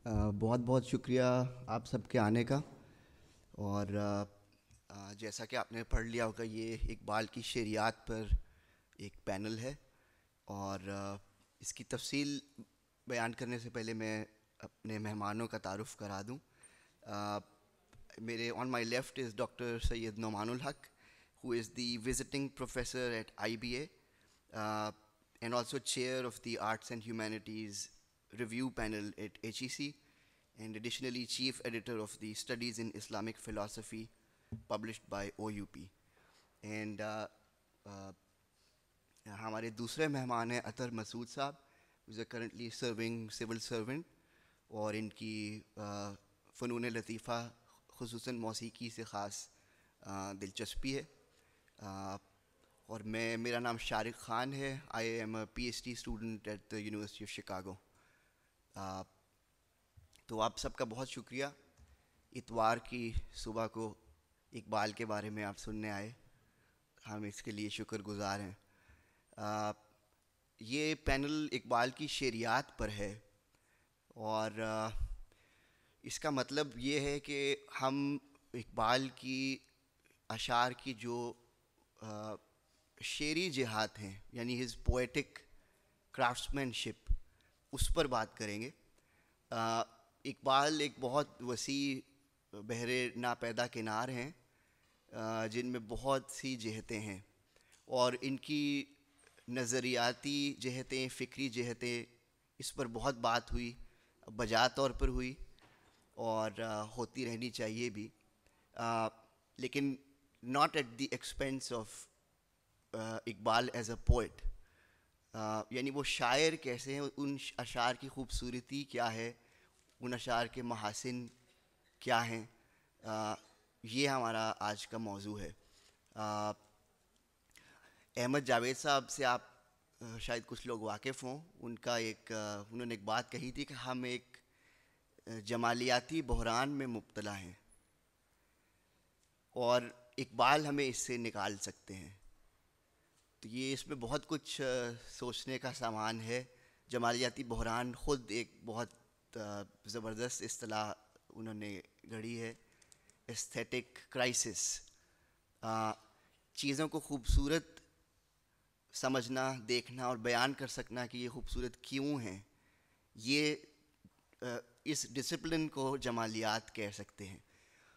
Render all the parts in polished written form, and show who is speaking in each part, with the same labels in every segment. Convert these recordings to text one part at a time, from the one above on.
Speaker 1: بہت بہت شکریہ آپ سب کے آنے کا. اور جیسا کہ آپ نے پڑھ لیا ہوگا، یہ اقبال کی شعریات پر ایک پینل ہے. اور اس کی تفصیل بیان کرنے سے پہلے میں اپنے مہمانوں کا تعارف کرا دوں. میرے آن my left is doctor Syed Noman ul Haq, who is the visiting professor at IBA and also chair of the Arts and Humanities Review Panel at HEC, and additionally chief editor of the Studies in Islamic Philosophy published by OUP. And ہمارے دوسرے مہمان ہیں اطہر مسعود صاحب, who is currently serving civil servant, اور ان کی فنون لطیفہ خصوصاً موسیقی سے خاص دلچسپی ہے. اور میرا نام شارق خان ہے. I am a P H D student at the university of Chicago. تو آپ سب کا بہت شکریہ. اتوار کی صبح کو اقبال کے بارے میں آپ سننے آئے, ہم اس کے لیے شکر گزار ہیں. یہ پینل اقبال کی شعریات پر ہے, اور اس کا مطلب یہ ہے کہ ہم اقبال کی اشعار کی جو شعری جہات ہیں, یعنی ہز پوئٹک کرافٹسمین شپ, اس پر بات کریں گے. اقبال ایک بہت وسیع بحر ناپیدا کنار ہیں جن میں بہت سی جہتیں ہیں, اور ان کی نظریاتی جہتیں, فکری جہتیں, اس پر بہت بات ہوئی, بجا طور پر ہوئی, اور ہوتی رہنی چاہیے بھی, لیکن not at the expense of Iqbal as a poet. یعنی وہ شاعر کیسے ہیں, ان اشعار کی خوبصورتی کیا ہے, ان اشعار کے محاسن کیا ہیں, یہ ہمارا آج کا موضوع ہے. احمد جاوید صاحب سے آپ شاید کچھ لوگ واقف ہوں. انہوں نے ایک بات کہی تھی کہ ہم ایک جمالیاتی بحران میں مبتلا ہیں, اور اقبال ہمیں اس سے نکال سکتے ہیں. تو یہ اس میں بہت کچھ سوچنے کا سامان ہے. جمالیاتی بحران خود ایک بہت زبردست اصطلاح انہوں نے گھڑی ہے, ایستھیٹک کرائسس. چیزوں کو خوبصورت سمجھنا, دیکھنا اور بیان کر سکنا کہ یہ خوبصورت کیوں ہیں, یہ اس ڈسپلن کو جمالیات کہہ سکتے ہیں.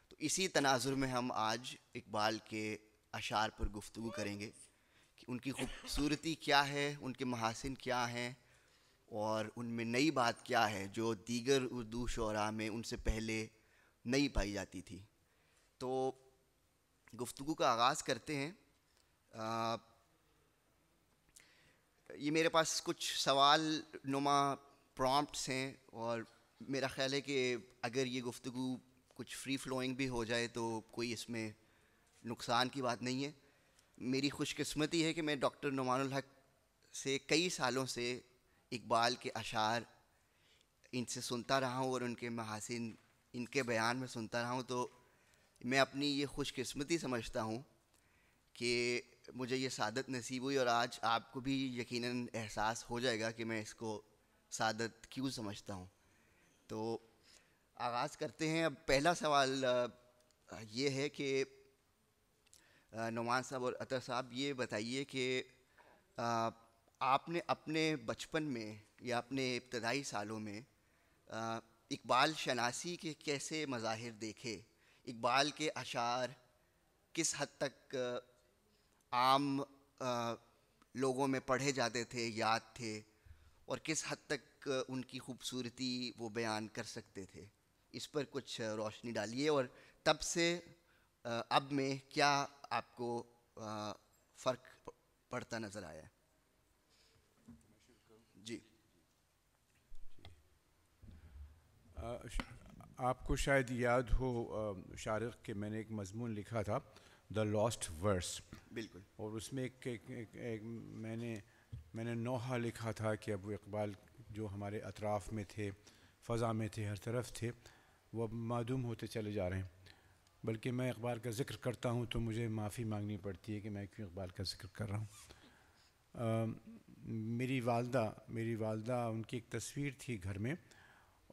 Speaker 1: تو اسی تناظر میں ہم آج اقبال کے اشعار پر گفتگو کریں گے کہ ان کی خوبصورتی کیا ہے, ان کے محاسن کیا ہیں, اور ان میں نئی بات کیا ہے جو دیگر اردو شعراء میں ان سے پہلے نہیں پائی جاتی تھی. تو گفتگو کا آغاز کرتے ہیں. یہ میرے پاس کچھ سوال نما پرومپٹس ہیں, اور میرا خیال ہے کہ اگر یہ گفتگو کچھ فری فلوئنگ بھی ہو جائے تو کوئی اس میں نقصان کی بات نہیں ہے. میری خوش قسمتی ہے کہ میں ڈاکٹر نعمان الحق سے کئی سالوں سے اقبال کے اشعار ان سے سنتا رہا ہوں, اور ان کے محاسن ان کے بیان میں سنتا رہا ہوں. تو میں اپنی یہ خوش قسمتی سمجھتا ہوں کہ مجھے یہ سعادت نصیب ہوئی, اور آج آپ کو بھی یقیناً احساس ہو جائے گا کہ میں اس کو سعادت کیوں سمجھتا ہوں. تو آغاز کرتے ہیں. اب پہلا سوال یہ ہے کہ نعمان صاحب اور اطہر صاحب, یہ بتائیے کہ آپ نے اپنے بچپن میں یا اپنے ابتدائی سالوں میں اقبال شناسی کے کیسے مظاہر دیکھے؟ اقبال کے اشعار کس حد تک عام لوگوں میں پڑھے جاتے تھے, یاد تھے, اور کس حد تک ان کی خوبصورتی وہ بیان کر سکتے تھے؟ اس پر کچھ روشنی ڈالیے, اور تب سے اب میں کیا آپ کو فرق پڑتا نظر آیا ہے؟ جی.
Speaker 2: آپ کو شاید یاد ہو شارق کہ میں نے ایک مضمون لکھا تھا, دا لاسٹ ورس,
Speaker 1: بالکل.
Speaker 2: اور اس میں میں نے نوحہ لکھا تھا کہ اب وہ اقبال جو ہمارے اطراف میں تھے, فضا میں تھے, ہر طرف تھے, وہ اب معدوم ہوتے چلے جا رہے ہیں. بلکہ میں اقبال کا ذکر کرتا ہوں تو مجھے معافی مانگنی پڑتی ہے کہ میں کیوں اقبال کا ذکر کر رہا ہوں. میری والدہ ان کی ایک تصویر تھی گھر میں,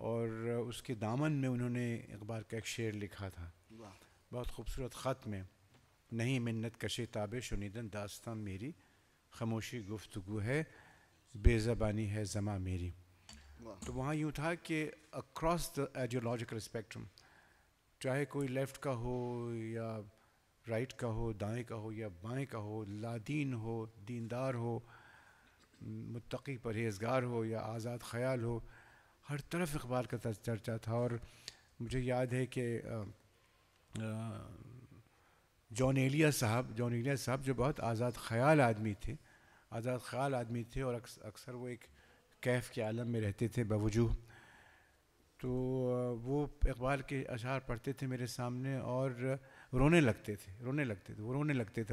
Speaker 2: اور اس کے دامن میں انہوں نے اقبال کا ایک شعر لکھا تھا، بہت خوبصورت خط میں، نہیں منت کشِ تاب شنیدن داستان میری، خاموشی گفتگو ہے بے زبانی ہے زماں میری. تو وہاں یوں تھا کہ اکراس دا ایڈیولوجیکل اسپیکٹرم، چاہے کوئی لیفٹ کا ہو یا رائٹ کا ہو، دائیں کا ہو یا بائیں کا ہو، لادین ہو، دیندار ہو، متقی پرہیزگار ہو یا آزاد خیال ہو، ہر طرف اقبال کا چرچا تھا. اور مجھے یاد ہے کہ جان ایلیا صاحب جو بہت آزاد خیال آدمی تھے اور اکثر وہ ایک کیف کے عالم میں رہتے تھے بوجوہ. تو وہ اقبال کے اشعار پڑھتے تھے میرے سامنے اور رونے لگتے تھے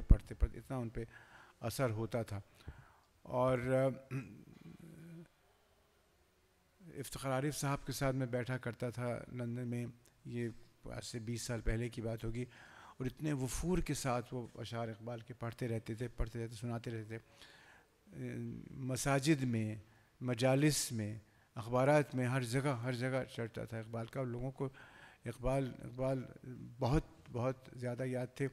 Speaker 2: پڑھتے اتنا ان پہ اثر ہوتا تھا. اور افتخار عارف صاحب کے ساتھ میں بیٹھا کرتا تھا لندن میں، یہ آج سے 20 سال پہلے کی بات ہوگی، اور اتنے وفور کے ساتھ وہ اشعار اقبال کے پڑھتے رہتے سناتے رہتے تھے. مساجد میں، مجالس میں، اخبارات میں، ہر جگہ چڑھتا تھا اقبال کا. اور لوگوں کو اقبال بہت زیادہ یاد تھے.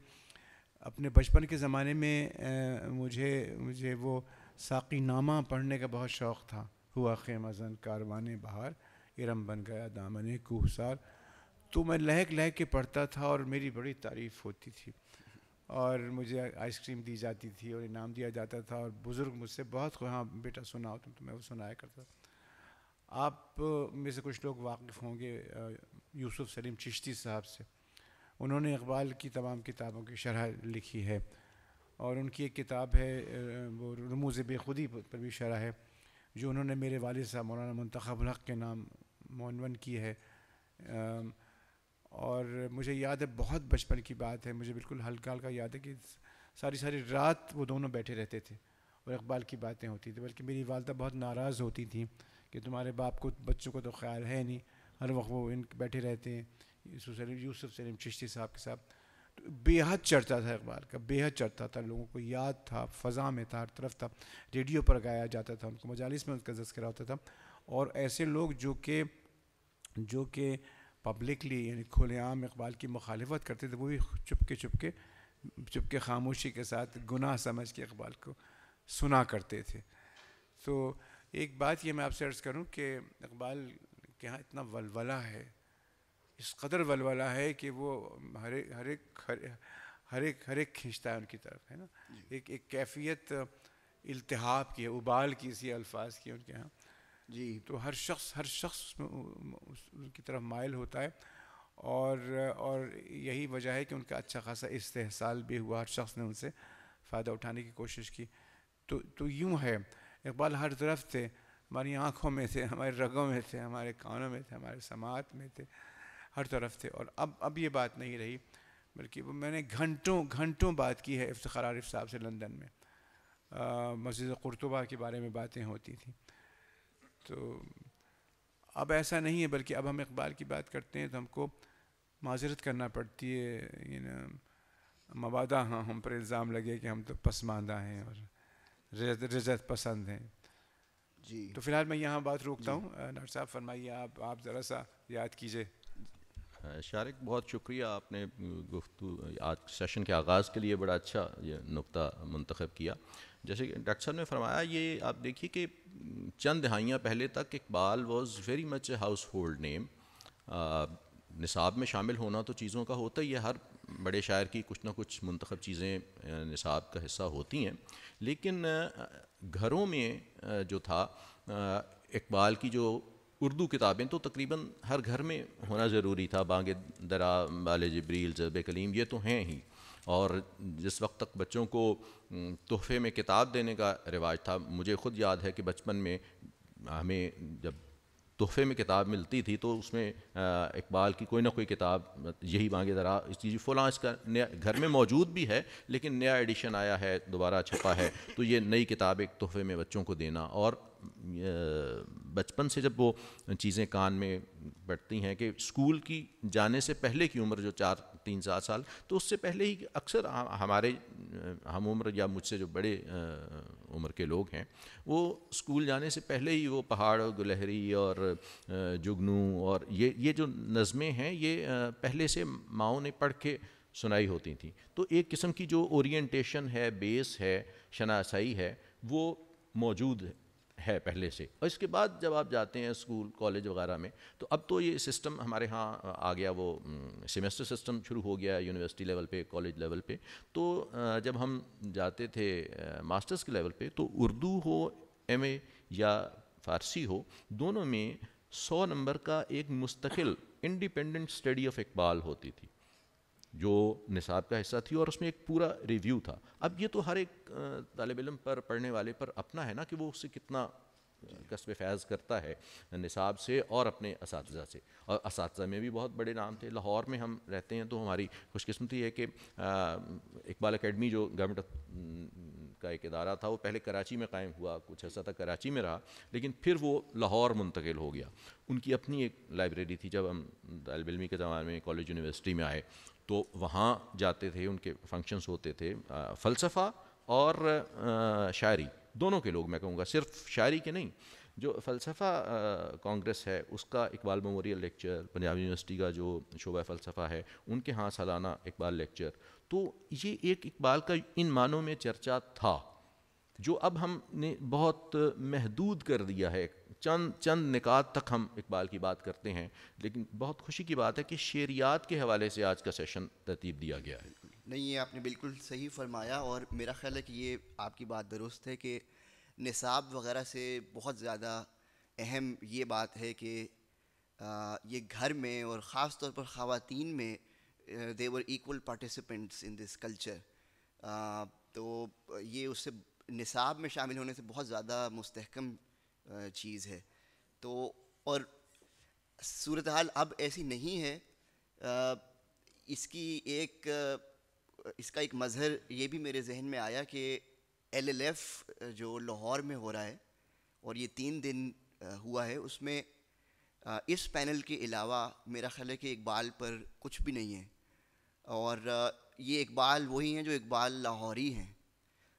Speaker 2: اپنے بچپن کے زمانے میں مجھے وہ ساقی نامہ پڑھنے کا بہت شوق تھا. ہوا خیمہ زن کاروانے بہار، ارم بن گیا دامن کوہسار. تو میں لہک کے پڑھتا تھا اور میری بڑی تعریف ہوتی تھی، اور مجھے آئس کریم دی جاتی تھی اور انعام دیا جاتا تھا. اور بزرگ مجھ سے بہت ہاں بیٹا سناؤ تم، تو میں وہ سنایا کرتا تھا. آپ میں سے کچھ لوگ واقف ہوں گے یوسف سلیم چشتی صاحب سے. انہوں نے اقبال کی تمام کتابوں کی شرح لکھی ہے، اور ان کی ایک کتاب ہے وہ رموز بے خودی پر بھی شرح ہے، جو انہوں نے میرے والد صاحب مولانا منتخب الحق کے نام معنون کی ہے. اور مجھے یاد ہے، بہت بچپن کی بات ہے، مجھے بالکل ہلکا یاد ہے کہ ساری رات وہ دونوں بیٹھے رہتے تھے اور اقبال کی باتیں ہوتی تھیں. بلکہ میری والدہ بہت ناراض ہوتی تھیں کہ تمہارے باپ کو بچوں کو تو خیال ہے نہیں، ہر وقت وہ بیٹھے رہتے ہیں یوسف سلیم چشتی صاحب کے ساتھ. تو بے حد چڑھتا تھا اقبال کا، بے حد چڑھتا تھا. لوگوں کو یاد تھا، فضا میں تھا، ہر طرف تھا، ریڈیو پر گایا جاتا تھا، ان کو مجالس میں ان کا تذکرہ ہوتا تھا. اور ایسے لوگ جو کہ پبلکلی یعنی کھلے عام اقبال کی مخالفت کرتے تھے، وہ بھی چپ کے خاموشی کے ساتھ گناہ سمجھ کے اقبال کو سنا کرتے تھے. تو ایک بات یہ میں آپ سے عرض کروں کہ اقبال کے ہاں اتنا ولولہ ہے، اس قدر ولولہ ہے کہ وہ ہر ایک کھینچتا ہے ان کی طرف، ہے نا. ایک کیفیت التہاب کی ہے، ابال کی، اسی الفاظ کی ان کے ہاں.
Speaker 1: جی.
Speaker 2: تو ہر شخص ان کی طرف مائل ہوتا ہے. اور یہی وجہ ہے کہ ان کا اچھا خاصا استحصال بھی ہوا، ہر شخص نے ان سے فائدہ اٹھانے کی کوشش کی. تو یوں ہے، اقبال ہر طرف تھے، ہماری آنکھوں میں تھے، ہمارے رگوں میں تھے، ہمارے کانوں میں تھے، ہمارے سماعت میں تھے، ہر طرف تھے. اور اب یہ بات نہیں رہی، بلکہ میں نے گھنٹوں بات کی ہے افتخار عارف صاحب سے لندن میں. مسجد قرطبہ کے بارے میں باتیں ہوتی تھیں. تو اب ایسا نہیں ہے، بلکہ اب ہم اقبال کی بات کرتے ہیں تو ہم کو معذرت کرنا پڑتی ہے، مبادا ہاں ہم پر الزام لگے کہ ہم تو پسماندہ ہیں اور رجعت پسند ہیں.
Speaker 1: جی.
Speaker 2: تو فی الحال میں یہاں بات روکتا ہوں. ڈاکٹر صاحب فرمائیے، آپ ذرا سا یاد کیجیے.
Speaker 3: شارق بہت شکریہ، آپ نے گفتگو آج سیشن کے آغاز کے لیے بڑا اچھا یہ نقطہ منتخب کیا. جیسے کہ ڈاکٹر صاحب نے فرمایا، یہ آپ دیکھیے کہ چند دہائیاں پہلے تک Iqbal was very much a household name. نصاب میں شامل ہونا تو چیزوں کا ہوتا ہی ہے، ہر بڑے شاعر کی کچھ نہ کچھ منتخب چیزیں نصاب کا حصہ ہوتی ہیں. لیکن گھروں میں جو تھا اقبال کی جو اردو کتابیں تو تقریباً ہر گھر میں ہونا ضروری تھا. بانگ درا، بال جبریل، ضرب کلیم، یہ تو ہیں ہی. اور جس وقت تک بچوں کو تحفے میں کتاب دینے کا رواج تھا، مجھے خود یاد ہے کہ بچپن میں ہمیں جب تحفے میں کتاب ملتی تھی تو اس میں اقبال کی کوئی نہ کوئی کتاب، یہی بانگ درا، اس چیز فلاں، اس کا نیا گھر میں موجود بھی ہے لیکن نیا ایڈیشن آیا ہے، دوبارہ چھپا ہے، تو یہ نئی کتاب ایک تحفے میں بچوں کو دینا. اور بچپن سے جب وہ چیزیں کان میں پڑتی ہیں کہ اسکول کی جانے سے پہلے کی عمر جو 3-7 سال. تو اس سے پہلے ہی اکثر ہمارے ہم عمر یا مجھ سے جو بڑے عمر کے لوگ ہیں وہ اسکول جانے سے پہلے ہی وہ پہاڑ گلہری اور جگنو اور یہ جو نظمیں ہیں یہ پہلے سے ماؤں نے پڑھ کے سنائی ہوتی تھیں. تو ایک قسم کی جو اورینٹیشن ہے، بیس ہے، شناسائی ہے، وہ موجود ہے پہلے سے. اور اس کے بعد جب آپ جاتے ہیں اسکول کالج وغیرہ میں تو اب تو یہ سسٹم ہمارے ہاں آ گیا، وہ سیمیسٹر سسٹم شروع ہو گیا یونیورسٹی لیول پہ، کالج لیول پہ. تو جب ہم جاتے تھے ماسٹرز کے لیول پہ تو اردو ہو، ایم اے یا فارسی ہو، دونوں میں 100 نمبر کا ایک مستقل انڈیپینڈنٹ اسٹڈی آف اقبال ہوتی تھی جو نصاب کا حصہ تھی، اور اس میں ایک پورا ریویو تھا. اب یہ تو ہر ایک طالب علم پر، پڑھنے والے پر اپنا ہے نا کہ وہ اس سے کتنا کسب فیض کرتا ہے نصاب سے اور اپنے اساتذہ سے. اور اساتذہ میں بھی بہت بڑے نام تھے. لاہور میں ہم رہتے ہیں تو ہماری خوش قسمتی ہے کہ اقبال اکیڈمی جو گورنمنٹ کا ایک ادارہ تھا وہ پہلے کراچی میں قائم ہوا، کچھ عرصہ تک کراچی میں رہا، لیکن پھر وہ لاہور منتقل ہو گیا. ان کی اپنی ایک لائبریری تھی. جب ہم طالب علمی کے زمانے میں کالج یونیورسٹی میں آئے تو وہاں جاتے تھے، ان کے فنکشنز ہوتے تھے. فلسفہ اور شاعری دونوں کے لوگ، میں کہوں گا صرف شاعری کے نہیں. جو فلسفہ کانگریس ہے اس کا Iqbal memorial lecture, Punjab university کا جو شعبہ فلسفہ ہے ان کے ہاں سالانہ اقبال لیکچر. تو یہ ایک اقبال کا ان معنوں میں چرچا تھا جو اب ہم نے بہت محدود کر دیا ہے. چند نکات تک ہم اقبال کی بات کرتے ہیں. لیکن بہت خوشی کی بات ہے کہ شعریات کے حوالے سے آج کا سیشن ترتیب دیا گیا ہے.
Speaker 1: نہیں، یہ آپ نے بالکل صحیح فرمایا، اور میرا خیال ہے کہ یہ آپ کی بات درست ہے کہ نصاب وغیرہ سے بہت زیادہ اہم یہ بات ہے کہ یہ گھر میں اور خاص طور پر خواتین میں they were equal participants in this culture. تو یہ اس سے نصاب میں شامل ہونے سے بہت زیادہ مستحکم چیز ہے. تو اور صورتحال اب ایسی نہیں ہے. اس کا ایک مظہر یہ بھی میرے ذہن میں آیا کہ ایل ایل ایف جو لاہور میں ہو رہا ہے اور یہ 3 دن ہوا ہے، اس میں اس پینل کے علاوہ میرا خیال ہے کہ اقبال پر کچھ بھی نہیں ہے. اور یہ اقبال وہی ہیں جو اقبال لاہوری ہیں.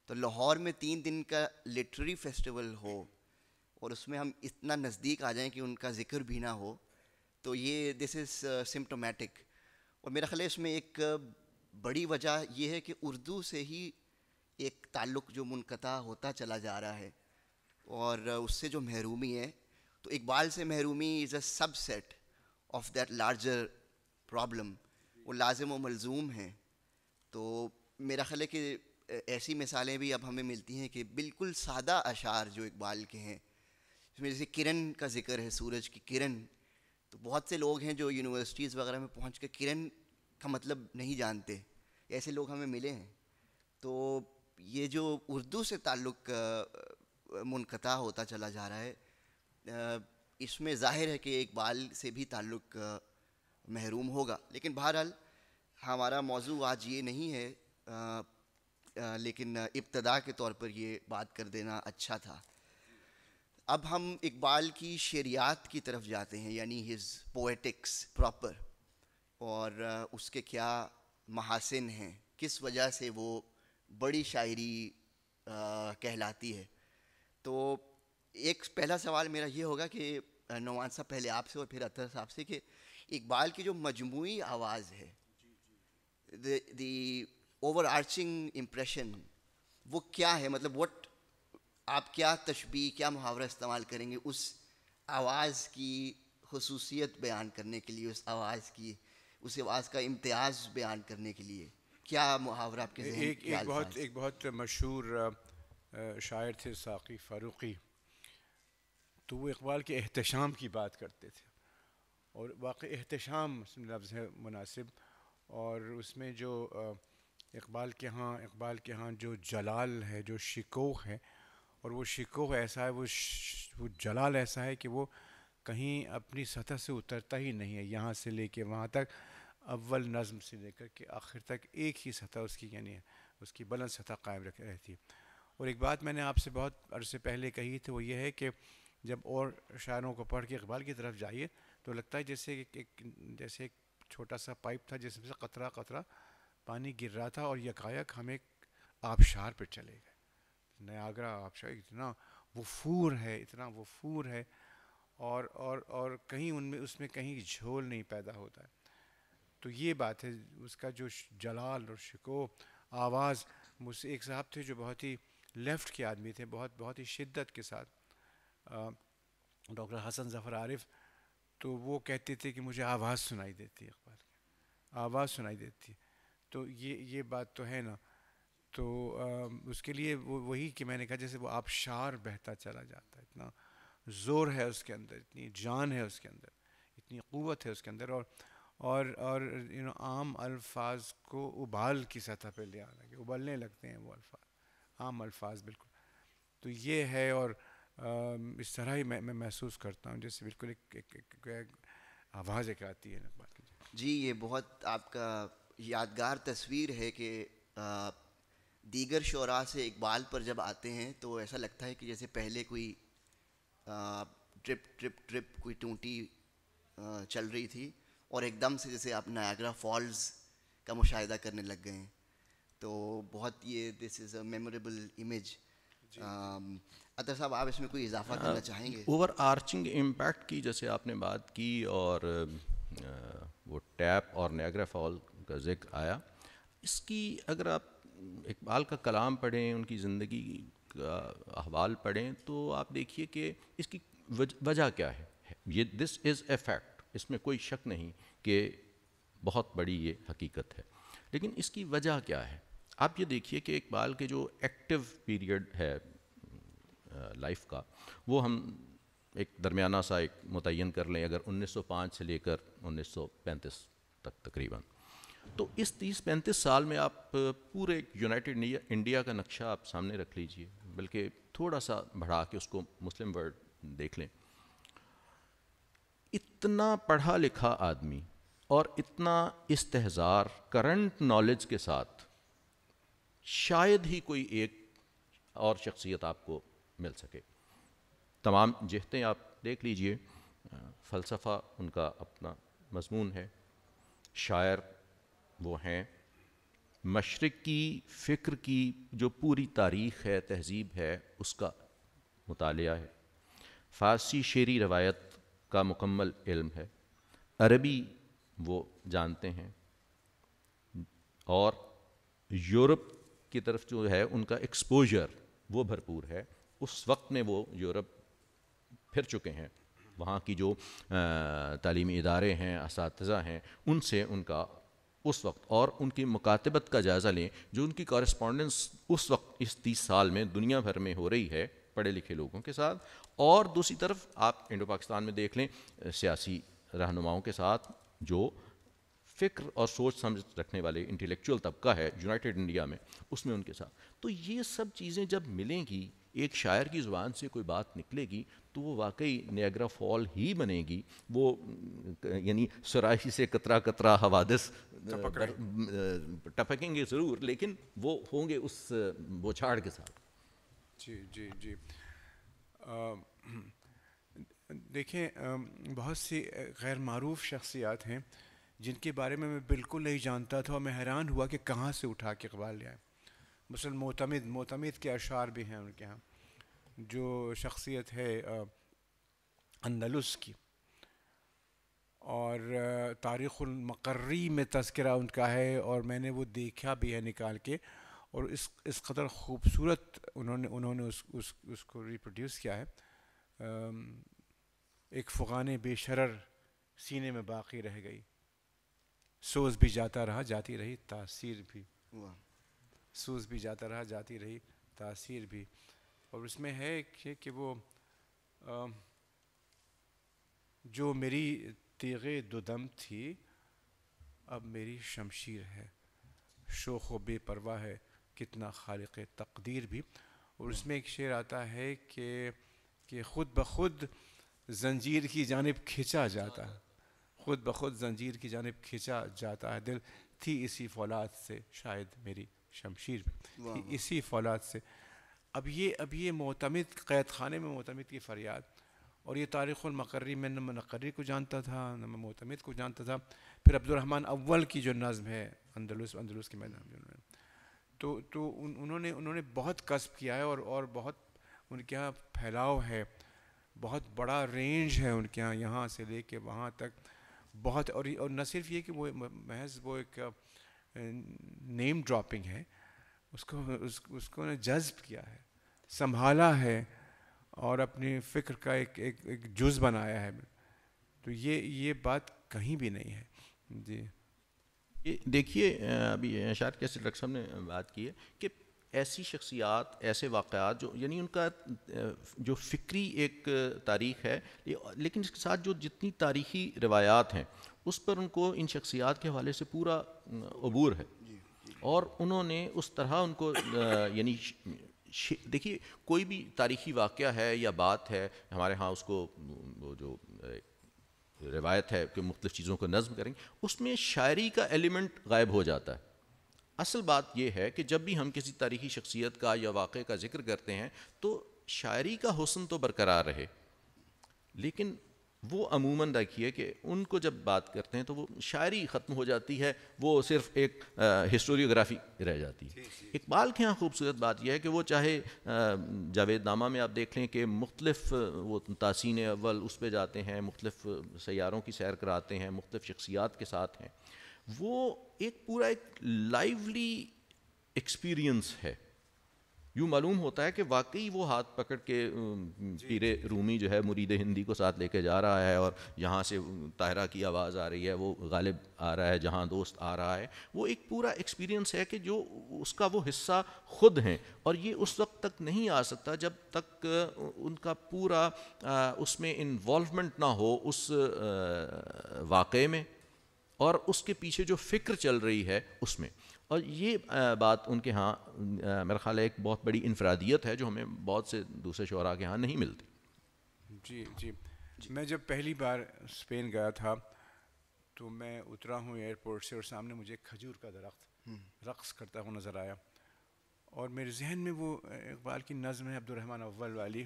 Speaker 1: تو لاہور میں 3 دن کا لٹریری فیسٹیول ہو اور اس میں ہم اتنا نزدیک آ جائیں کہ ان کا ذکر بھی نہ ہو، تو یہ دس از سمپٹومیٹک. اور میرا خیال ہے اس میں ایک بڑی وجہ یہ ہے کہ اردو سے ہی ایک تعلق جو منقطع ہوتا چلا جا رہا ہے اور اس سے جو محرومی ہے، تو اقبال سے محرومی is a subset of that larger problem. وہ لازم و ملزوم ہیں. تو میرا خیال ہے کہ ایسی مثالیں بھی اب ہمیں ملتی ہیں کہ بالکل سادہ اشعار جو اقبال کے ہیں، اس میں جیسے کرن کا ذکر ہے، سورج کی کرن. تو بہت سے لوگ ہیں جو یونیورسٹیز وغیرہ میں پہنچ کے کرن کا مطلب نہیں جانتے، ایسے لوگ ہمیں ملے ہیں. تو یہ جو اردو سے تعلق منقطع ہوتا چلا جا رہا ہے، اس میں ظاہر ہے کہ اقبال سے بھی تعلق محروم ہوگا. لیکن بہرحال ہمارا موضوع آج یہ نہیں ہے، لیکن ابتدا کے طور پر یہ بات کر دینا اچھا تھا. اب ہم اقبال کی شعریات کی طرف جاتے ہیں، یعنی ہز پویٹکس پراپر، اور اس کے کیا محاسن ہیں، کس وجہ سے وہ بڑی شاعری کہلاتی ہے. تو ایک پہلا سوال میرا یہ ہوگا کہ نعمان صاحب پہلے آپ سے اور پھر اطہر صاحب سے، کہ اقبال کی جو مجموعی آواز ہے، دی اوور آرچنگ امپریشن، وہ کیا ہے؟ مطلب آپ کیا تشبیہ، کیا محاورہ استعمال کریں گے اس آواز کی خصوصیت بیان کرنے کے لیے، اس آواز کا امتیاز بیان کرنے کے لیے؟ کیا محاورہ آپ کے ذہن؟
Speaker 2: ایک بہت مشہور شاعر تھے ساقی فاروقی، تو وہ اقبال کے احتشام کی بات کرتے تھے، اور واقعی احتشام لفظ ہے مناسب. اور اس میں جو اقبال کے ہاں جو جلال ہے، جو شکوہ ہے، اور وہ شکوہ ایسا ہے، وہ جلال ایسا ہے کہ وہ کہیں اپنی سطح سے اترتا ہی نہیں ہے. یہاں سے لے کے وہاں تک، اول نظم سے لے کر کے آخر تک ایک ہی سطح اس کی، یعنی اس کی بلند سطح قائم رہتی ہے. اور ایک بات میں نے آپ سے بہت عرصے پہلے کہی تھی، وہ یہ ہے کہ جب اور شاعروں کو پڑھ کے اقبال کی طرف جائیے تو لگتا ہے جیسے ایک چھوٹا سا پائپ تھا جس میں سے قطرہ قطرہ پانی گر رہا تھا اور یکایک ہم ایک آبشار پہ چلے گئے. نیاگرا آبشار اتنا وفور ہے، اتنا وفور ہے، اور کہیں ان میں اس میں کہیں جھول نہیں پیدا ہوتا ہے. تو یہ بات ہے اس کا جو جلال اور شکوہ آواز. مجھ سے ایک صاحب تھے جو بہت ہی لیفٹ کے آدمی تھے، بہت ہی شدت کے ساتھ، ڈاکٹر حسن ظفر عارف. تو وہ کہتے تھے کہ مجھے آواز سنائی دیتی ہے، اقبال کی آواز سنائی دیتی ہے. تو یہ بات تو ہے نا. تو اس کے لیے وہی کہ میں نے کہا جیسے وہ آبشار بہتا چلا جاتا ہے، اتنا زور ہے اس کے اندر، اتنی جان ہے اس کے اندر، اتنی قوت ہے اس کے اندر. اور عام الفاظ کو ابال کی سطح پہ لے آنا، کہ ابلنے لگتے ہیں وہ الفاظ، عام الفاظ بالکل. تو یہ ہے. اور اس طرح ہی میں محسوس کرتا ہوں جیسے بالکل ایک آواز ایک آتی ہے اقبال کی.
Speaker 1: جی یہ بہت آپ کا یادگار تصویر ہے کہ دیگر شعراء سے اقبال پر جب آتے ہیں تو ایسا لگتا ہے کہ جیسے پہلے کوئی ٹرپ کوئی ٹونٹی چل رہی تھی اور ایک دم سے جیسے آپ نایاگرا فالز کا مشاہدہ کرنے لگ گئے ہیں. تو بہت یہ دس از اے میموریبل امیج. اطہر صاحب آپ اس میں کوئی اضافہ کرنا چاہیں گے؟
Speaker 3: اوور آرچنگ امپیکٹ کی جیسے آپ نے بات کی، اور وہ ٹیپ اور نیاگرا فال کا ذکر آیا. اس کی اگر آپ اقبال کا کلام پڑھیں، ان کی زندگی کا احوال پڑھیں، تو آپ دیکھیے کہ اس کی وجہ کیا ہے. یہ دس از اے فیکٹ، اس میں کوئی شک نہیں کہ بہت بڑی یہ حقیقت ہے. لیکن اس کی وجہ کیا ہے؟ آپ یہ دیکھیے کہ اقبال کے جو ایکٹیو پیریڈ ہے لائف کا، وہ ہم ایک درمیانہ سا ایک متعین کر لیں، اگر 1905 سے لے کر 1935 تک تقریباً. تو اس 30-35 سال میں آپ پورے یونائٹڈ انڈیا کا نقشہ آپ سامنے رکھ لیجئے، بلکہ تھوڑا سا بڑھا کے اس کو مسلم ورلڈ دیکھ لیں. اتنا پڑھا لکھا آدمی اور اتنا استحضار کرنٹ نالج کے ساتھ شاید ہی کوئی ایک اور شخصیت آپ کو مل سکے. تمام جہتیں آپ دیکھ لیجئے، فلسفہ ان کا اپنا مضمون ہے، شاعر وہ ہیں، مشرق کی فکر کی جو پوری تاریخ ہے، تہذیب ہے، اس کا مطالعہ ہے، فارسی شعری روایت کا مکمل علم ہے، عربی وہ جانتے ہیں، اور یورپ کی طرف جو ہے ان کا ایکسپوجر وہ بھرپور ہے. اس وقت میں وہ یورپ پھر چکے ہیں، وہاں کی جو تعلیمی ادارے ہیں، اساتذہ ہیں، ان سے ان کا اس وقت، اور ان کی مکاتبت کا جائزہ لیں جو ان کی کورسپونڈنس اس وقت اس 30 سال میں دنیا بھر میں ہو رہی ہے پڑھے لکھے لوگوں کے ساتھ. اور دوسری طرف آپ انڈو پاکستان میں دیکھ لیں سیاسی رہنماؤں کے ساتھ، جو فکر اور سوچ سمجھ رکھنے والے انٹلیکچوئل طبقہ ہے یونائٹڈ انڈیا میں، اس میں ان کے ساتھ. تو یہ سب چیزیں جب ملیں گی، ایک شاعر کی زبان سے کوئی بات نکلے گی تو وہ واقعی نیاگرا فال ہی بنے گی. وہ یعنی سراہی سے قطرہ قطرہ حوادث ٹپکیں گے ضرور، لیکن وہ ہوں گے اس بوچھاڑ کے ساتھ.
Speaker 2: جی جی جی. دیکھیں بہت سی غیر معروف شخصیات ہیں جن کے بارے میں بالکل نہیں جانتا تھا، اور میں حیران ہوا کہ کہاں سے اٹھا کے اقبال لے آئے. مثلا معتمد کے اشعار بھی ہیں ان کے ہاں، جو شخصیت ہے اندلس کی، اور تاریخ المقری میں تذکرہ ان کا ہے، اور میں نے وہ دیکھا بھی ہے نکال کے، اور اس قدر خوبصورت انہوں نے اس کو ریپروڈیوس کیا ہے. ایک فغان بے شرر سینے میں باقی رہ گئی، سوز بھی جاتا رہا جاتی رہی تاثیر بھی، سوز بھی جاتا رہا جاتی رہی تاثیر بھی. اور اس میں ہے کہ وہ جو میری تیغ دو دم تھی اب میری شمشیر ہے، شوخ و بے پرواہ ہے کتنا خالق تقدیر بھی. اور اس میں ایک شعر آتا ہے کہ خود بخود زنجیر کی جانب کھینچا جاتا ہے، خود بخود زنجیر کی جانب کھینچا جاتا ہے دل، تھی اسی فولاد سے شاید میری شمشیر بھی، تھی اسی فولاد سے. اب یہ معتمد قید خانے میں معتمد کی فریاد، اور یہ تاریخ المقری میں نہ مقری کو جانتا تھا نہ معتمد کو جانتا تھا. پھر عبد الرحمن اول کی جو نظم ہے اندلس کے میدان میں, تو انہوں نے بہت کسب کیا ہے, اور بہت ان کے یہاں پھیلاؤ ہے, بہت بڑا رینج ہے ان کے یہاں سے لے کے وہاں تک بہت. اور نہ صرف یہ کہ وہ محض وہ ایک نیم ڈراپنگ ہے, اس کو نے جذب کیا ہے, سنبھالا ہے, اور اپنی فکر کا ایک جز بنایا ہے. تو یہ بات کہیں بھی نہیں ہے. جی
Speaker 3: دیکھیے ابھی اشار کیسے ڈاکٹر صاحب نے بات کی ہے کہ ایسی شخصیات, ایسے واقعات جو یعنی ان کا جو فکری ایک تاریخ ہے, لیکن اس کے ساتھ جو جتنی تاریخی روایات ہیں اس پر ان کو ان شخصیات کے حوالے سے پورا عبور ہے, اور انہوں نے اس طرح ان کو یعنی دیکھیے کوئی بھی تاریخی واقعہ ہے یا بات ہے ہمارے ہاں, اس کو وہ جو روایت ہے کہ مختلف چیزوں کو نظم کریں, اس میں شاعری کا ایلیمنٹ غائب ہو جاتا ہے. اصل بات یہ ہے کہ جب بھی ہم کسی تاریخی شخصیت کا یا واقعے کا ذکر کرتے ہیں تو شاعری کا حسن تو برقرار رہے, لیکن وہ عموماً دیکھیے کہ ان کو جب بات کرتے ہیں تو وہ شاعری ختم ہو جاتی ہے, وہ صرف ایک ہسٹوریوگرافی رہ جاتی ہے. اقبال کے یہاں خوبصورت بات یہ ہے کہ وہ چاہے جاوید نامہ میں آپ دیکھ لیں کہ مختلف وہ تحسین اول اس پہ جاتے ہیں, مختلف سیاروں کی سیر کراتے ہیں, مختلف شخصیات کے ساتھ ہیں, وہ ایک پورا ایک لائیولی ایکسپیرئنس ہے. یوں معلوم ہوتا ہے کہ واقعی وہ ہاتھ پکڑ کے پیر رومی جو ہے مرید ہندی کو ساتھ لے کے جا رہا ہے, اور یہاں سے طاہرہ کی آواز آ رہی ہے, وہ غالب آ رہا ہے, جہاں دوست آ رہا ہے. وہ ایک پورا ایکسپیرئنس ہے کہ جو اس کا وہ حصہ خود ہیں, اور یہ اس وقت تک نہیں آ سکتا جب تک ان کا پورا اس میں انوالومنٹ نہ ہو اس واقعے میں اور اس کے پیچھے جو فکر چل رہی ہے اس میں. اور یہ بات ان کے ہاں میرا خیال ہے ایک بہت بڑی انفرادیت ہے جو ہمیں بہت سے دوسرے شعراء کے ہاں نہیں ملتی.
Speaker 2: جی میں جب پہلی بار اسپین گیا تھا تو میں اترا ہوں ایئرپورٹ سے, اور سامنے مجھے کھجور کا درخت رقص کرتا ہوا نظر آیا, اور میرے ذہن میں وہ اقبال کی نظم ہے عبد الرحمن اول والی,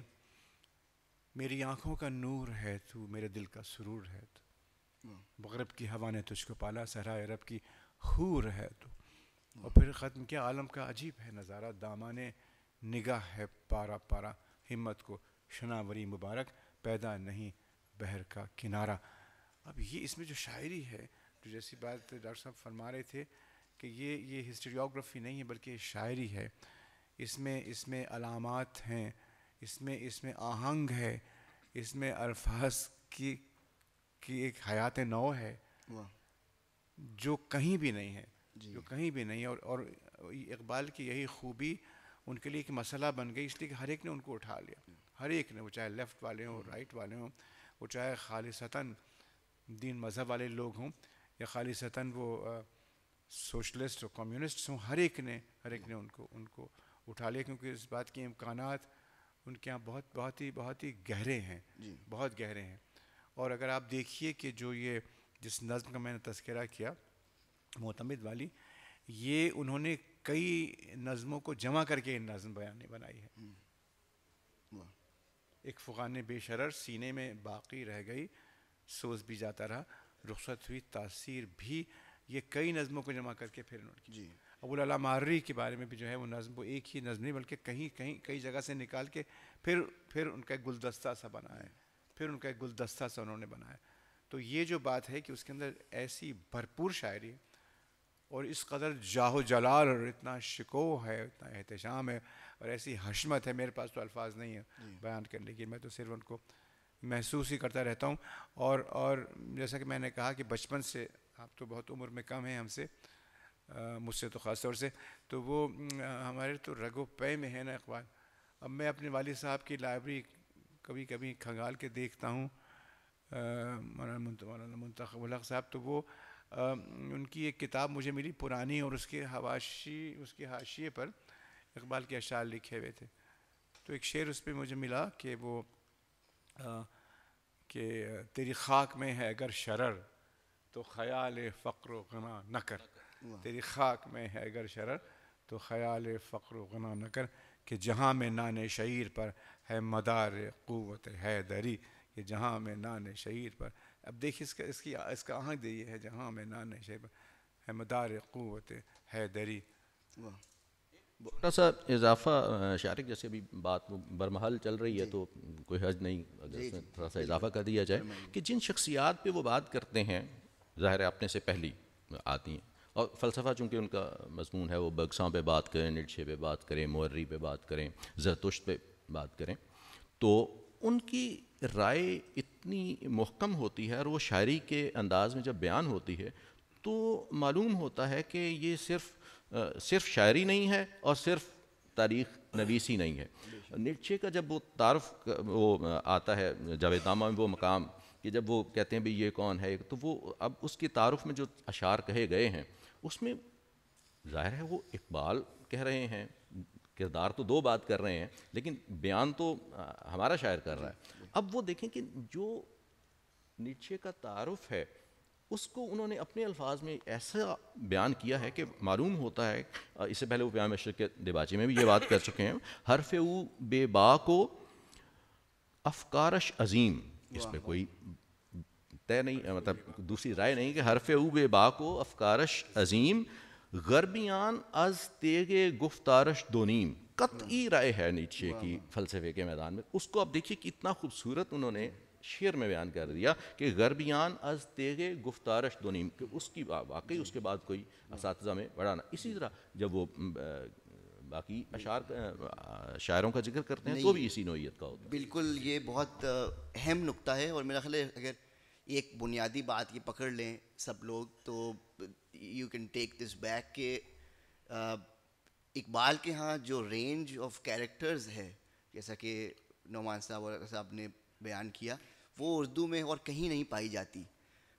Speaker 2: میری آنکھوں کا نور ہے تو, میرے دل کا سرور ہے تو, مغرب کی ہوا نے تجھ کو پالا, صحرائے عرب کی حور ہے تو. اور پھر ختم کیا, عالم کا عجیب ہے نظارہ, دامانے نگاہ ہے پارا پارا, ہمت کو شناوری مبارک, پیدا نہیں بحر کا کنارہ. اب یہ اس میں جو شاعری ہے, جو جیسی بات ڈاکٹر صاحب فرما رہے تھے کہ یہ ہسٹریوگرافی نہیں ہے بلکہ شاعری ہے. اس میں علامات ہیں, اس میں آہنگ ہے, اس میں الفاظ کی ایک حیات نو ہے جو کہیں بھی نہیں ہے, جو کہیں بھی نہیں ہے. اور اقبال کی یہی خوبی ان کے لیے ایک مسئلہ بن گئی, اس لیے کہ ہر ایک نے ان کو اٹھا لیا, ہر ایک نے, وہ چاہے لیفٹ والے ہوں, رائٹ والے ہوں, وہ چاہے خالصتاً دین مذہب والے لوگ ہوں یا خالصتاً وہ سوشلسٹ اور کمیونسٹ ہوں, ہر ایک نے ان کو اٹھا لیا, کیونکہ اس بات کے امکانات ان کے یہاں بہت ہی گہرے ہیں, بہت گہرے ہیں. اور اگر آپ دیکھیے کہ جو یہ جس نظم کا میں نے تذکرہ کیا معتمد والی, یہ انہوں نے کئی نظموں کو جمع کر کے نظم بنائی ہے. ایک فغان بے شرر سینے میں باقی رہ گئی, سوز بھی جاتا رہا, رخصت ہوئی تاثیر بھی, یہ کئی نظموں کو جمع کر کے پھر انہوں نے کی. ابوالعلا مارری کے بارے میں بھی جو ہے وہ نظم, وہ ایک ہی نظم نہیں بلکہ کئی جگہ سے نکال کے پھر ان کا ایک گلدستہ سا بنایا, پھر ان کا ایک گلدستہ سا انہوں نے بنایا. تو یہ جو بات ہے کہ اس کے اندر ایسی بھرپور شاعری اور اس قدر جاہ و جلال اور اتنا شکوہ ہے, اتنا احتشام ہے, اور ایسی حشمت ہے, میرے پاس تو الفاظ نہیں ہیں بیان کرنے کی, میں تو صرف ان کو محسوس ہی کرتا رہتا ہوں. اور جیسا کہ میں نے کہا کہ بچپن سے, آپ تو بہت عمر میں کم ہیں ہم سے, مجھ سے تو خاص طور سے, تو وہ ہمارے تو رگ و پے میں ہے نا اقبال. اب میں اپنے والد صاحب کی لائبریری کبھی کبھی کھنگال کے دیکھتا ہوں, مولانا منتخب الحق صاحب, تو وہ ان کی ایک کتاب مجھے ملی پرانی, اور اس کے حاشیے پر اقبال کے اشعار لکھے ہوئے تھے. تو ایک شعر اس پہ مجھے ملا کہ وہ کہ تیری خاک میں ہے اگر شرر تو خیال فقر و غنا نہ کر, تیری خاک میں ہے اگر شرر تو خیال فقر و غنا نہ کر, کہ جہاں میں نان شعیر پر ہے مدار قوت حیدری, کہ جہاں میں نان شہیر پر. اب دیکھیے اس کا آہنگ یہ ہے, جہاں میں نان شہیر پر ہے مدار قوت حیدری.
Speaker 3: چھوٹا سا اضافہ شارق, جیسے ابھی بات برمحل چل رہی ہے تو کوئی حرج نہیں اگر اس میں تھوڑا سا اضافہ کر دیا جائے کہ جن شخصیات پہ وہ بات کرتے ہیں ظاہر ہے اپنے سے پہلی آتی ہیں, اور فلسفہ چونکہ ان کا مضمون ہے, وہ برگساں پہ بات کریں, نیٹشے پہ بات کریں, موری پہ بات کریں, زرتشت پہ بات کریں, تو ان کی رائے اتنی محکم ہوتی ہے اور وہ شاعری کے انداز میں جب بیان ہوتی ہے تو معلوم ہوتا ہے کہ یہ صرف شاعری نہیں ہے اور صرف تاریخ نویسی نہیں ہے. نیٹشے کا جب وہ تعارف وہ آتا ہے جاوید نامہ میں, وہ مقام کہ جب وہ کہتے ہیں بھی یہ کون ہے, تو وہ اب اس کی تعارف میں جو اشعار کہے گئے ہیں اس میں ظاہر ہے وہ اقبال کہہ رہے ہیں, کردار تو دو بات کر رہے ہیں لیکن بیان تو ہمارا شاعر کر رہا ہے. اب وہ دیکھیں کہ جو نیٹشے کا تعارف ہے اس کو انہوں نے اپنے الفاظ میں ایسا بیان کیا ہے کہ معلوم ہوتا ہے, اس سے پہلے وہ پیام مشرق کے دیباچے میں بھی یہ بات کر چکے ہیں, حرف او بے با کو افکارش عظیم, اس پہ کوئی طے نہیں, مطلب دوسری رائے نہیں کہ حرف او بے با کو افکارش عظیم, غربیان از تیغ گفتارش دونیم. قطعی رائے ہے نیٹشے کی فلسفے کے میدان میں. اس کو اب دیکھیے کہ اتنا خوبصورت انہوں نے شعر میں بیان کر دیا کہ غربیان از تیغ گفتارش دونیم, کہ اس کی واقعی اس کے بعد کوئی اساتذہ میں بڑھانا. اسی طرح جب وہ باقی اشعار شاعروں کا ذکر کرتے ہیں تو بھی اسی نوعیت کا ہوتا ہے.
Speaker 1: بالکل, یہ بہت اہم نقطہ ہے, اور میرا خیال ہے اگر ایک بنیادی بات یہ پکڑ لیں سب لوگ تو you can take this back کہ اقبال کے ہاں جو رینج آف کیریکٹرز ہے, جیسا کہ نعمان صاحب نے بیان کیا, وہ اردو میں اور کہیں نہیں پائی جاتی.